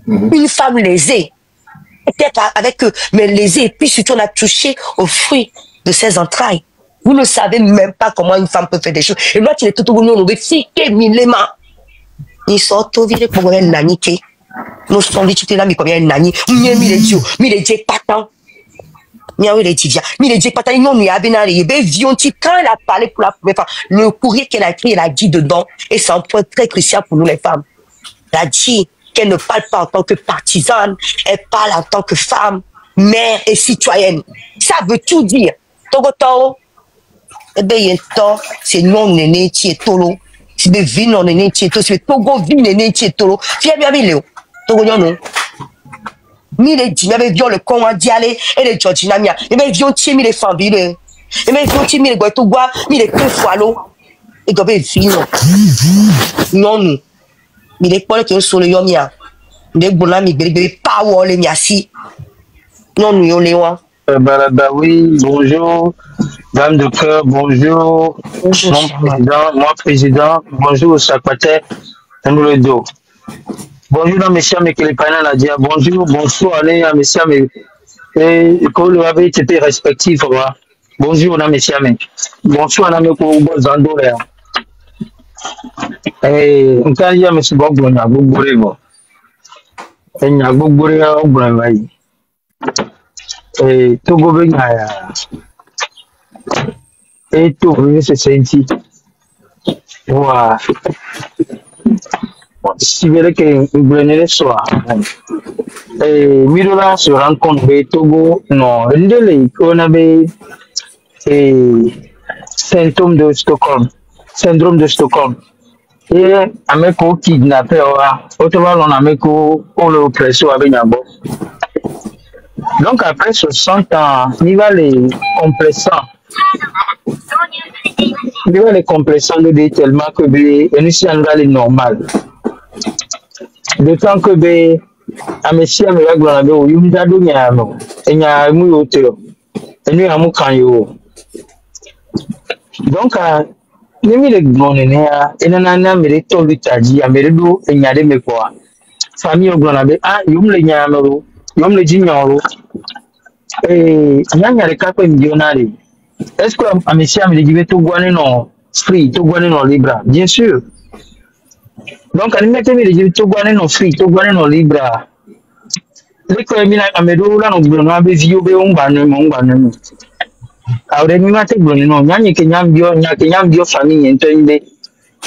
Une femme lésée, peut-être avec eux, mais lésée, et puis surtout on a touché au fruit de ses entrailles. Vous ne savez même pas comment une femme peut faire des choses. Et là, tu es tout au bout, on veut fiquer milléma. Ils sont tout virés pour un naniqué. Nous sommes dit, tu es là, mais combien un nani? Mais les dieux, pas tant. Mais les dieux, pas tant. Non, il y a bien un quand elle a parlé pour la première fois, le courrier qu'elle a écrit, elle a dit dedans, et c'est un point très crucial pour nous les femmes. Elle a dit qu'elle ne parle pas en tant que partisane, elle parle en tant que femme, mère et citoyenne. Ça veut tout dire. Togoto, eh bien, il y a temps, c'est non néné qui est tolo. Si bien vie non néné qui est tolo, c'est Togo vie néné qui est tolo. Fier bien bien Togo non. Mi les dit, mais viol le con a dialé et les Georgina mia. Et mais viol ti mi les femmes ville. Et mais viol ti mi les boito bois, mi les que foalo. Et gobe vino. Non nous. Mi les pole que sur le yomia. Mi les bona mi bébé power les miasi. Non nous yo lewa. Oui, bonjour, dame de cœur, bonjour, mon président, bonjour, secrétaire, le dos. Bonjour, messieurs, mes Kilipanana, bonjour, bonsoir, messieurs, et que vous avez été respectif, bonjour, messieurs, bonsoir, mes Zando, et on t'a dit à monsieur Bogbon, à Bogborivo, et il y a Bogborivo, et Togo Bengaya, et Togo, c'est senti. Voilà. Si vous voulez que vous preniez le soir, et Mirola se rend compte que Togo, non, on avait symptôme de Stockholm, syndrome de Stockholm. Et Ameko kidnappé, autrement on Ameko, on le oppressé avec Nabo. Donc après 60 ans, il va les compressants. Il va les compressants de dire tellement que nous sommes les normal. D'autant que Amesia me va gagner au Yumdado Niano, et n'y a mou auteur, et nous avons kanyo. Donc, nous les grenouilles, et nanana me les tombes tadi, à Meredo, et n'y a des quoi. Famille au Granabe, ah, Yum le Niano, Yum le Gignoro, et n'y a les capes millionnaires. Est-ce que Amesia me dit tout guané non free, tout guané non libre? Bien sûr. Donc, à mettre les tout guané non free, tout guané non libre. Les communes à Medo, là, nous avons vieux, on va nous. Alors, nous avons dit non, n'y a bio famille, entendez.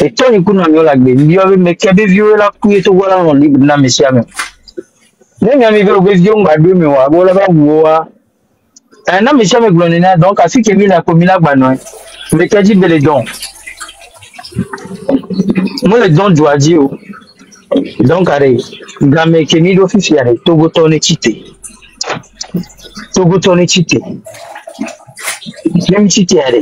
Et toi, nous avons la bio, mais qui avait vieux là, qui est au guané non libre, là, messieurs. Nous avons vieux, on va deux, mais on va voir. Un homme est jamais glonné, donc, à ce qui est mis la commune à Banoï, mais qui a dit les dons. Moi, les dons doivent dire, Donc, allez, game Kenny d'office, allez, Togo Tone Chité. Togo Tone Chité. Même Chité, allez.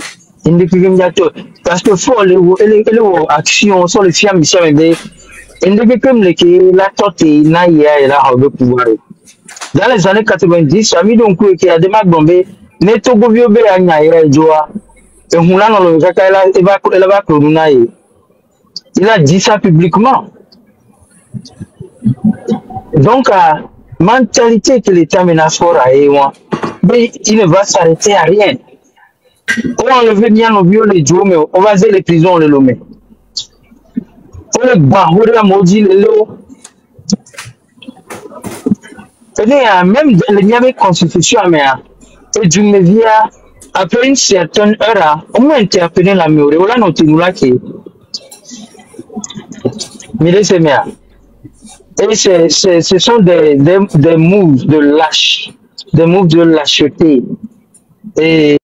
Parce que faut les actions sur les fiames, mais comme la torte n'a et là, on veut pouvoir. Dans les années 90, ami donc qui a démarré bombé, ne Togo Biobé à Naya et Joa, et Moulin dans le Zakala, il a dit ça publiquement. Donc, la mentalité que l'État menace fort à Ewa, mais il ne va s'arrêter à rien. On va enlever bien nos vieux les jours, mais on va faire les prisons, on les met. On les barre, la maudit, les lots. Même dans les constitutions, et du média, après une certaine heure, on m'a interpellé la mémoire, on a noté nous là qui. Mais c'est bien. Et ce sont des moves de lâche, des moves de lâcheté. Et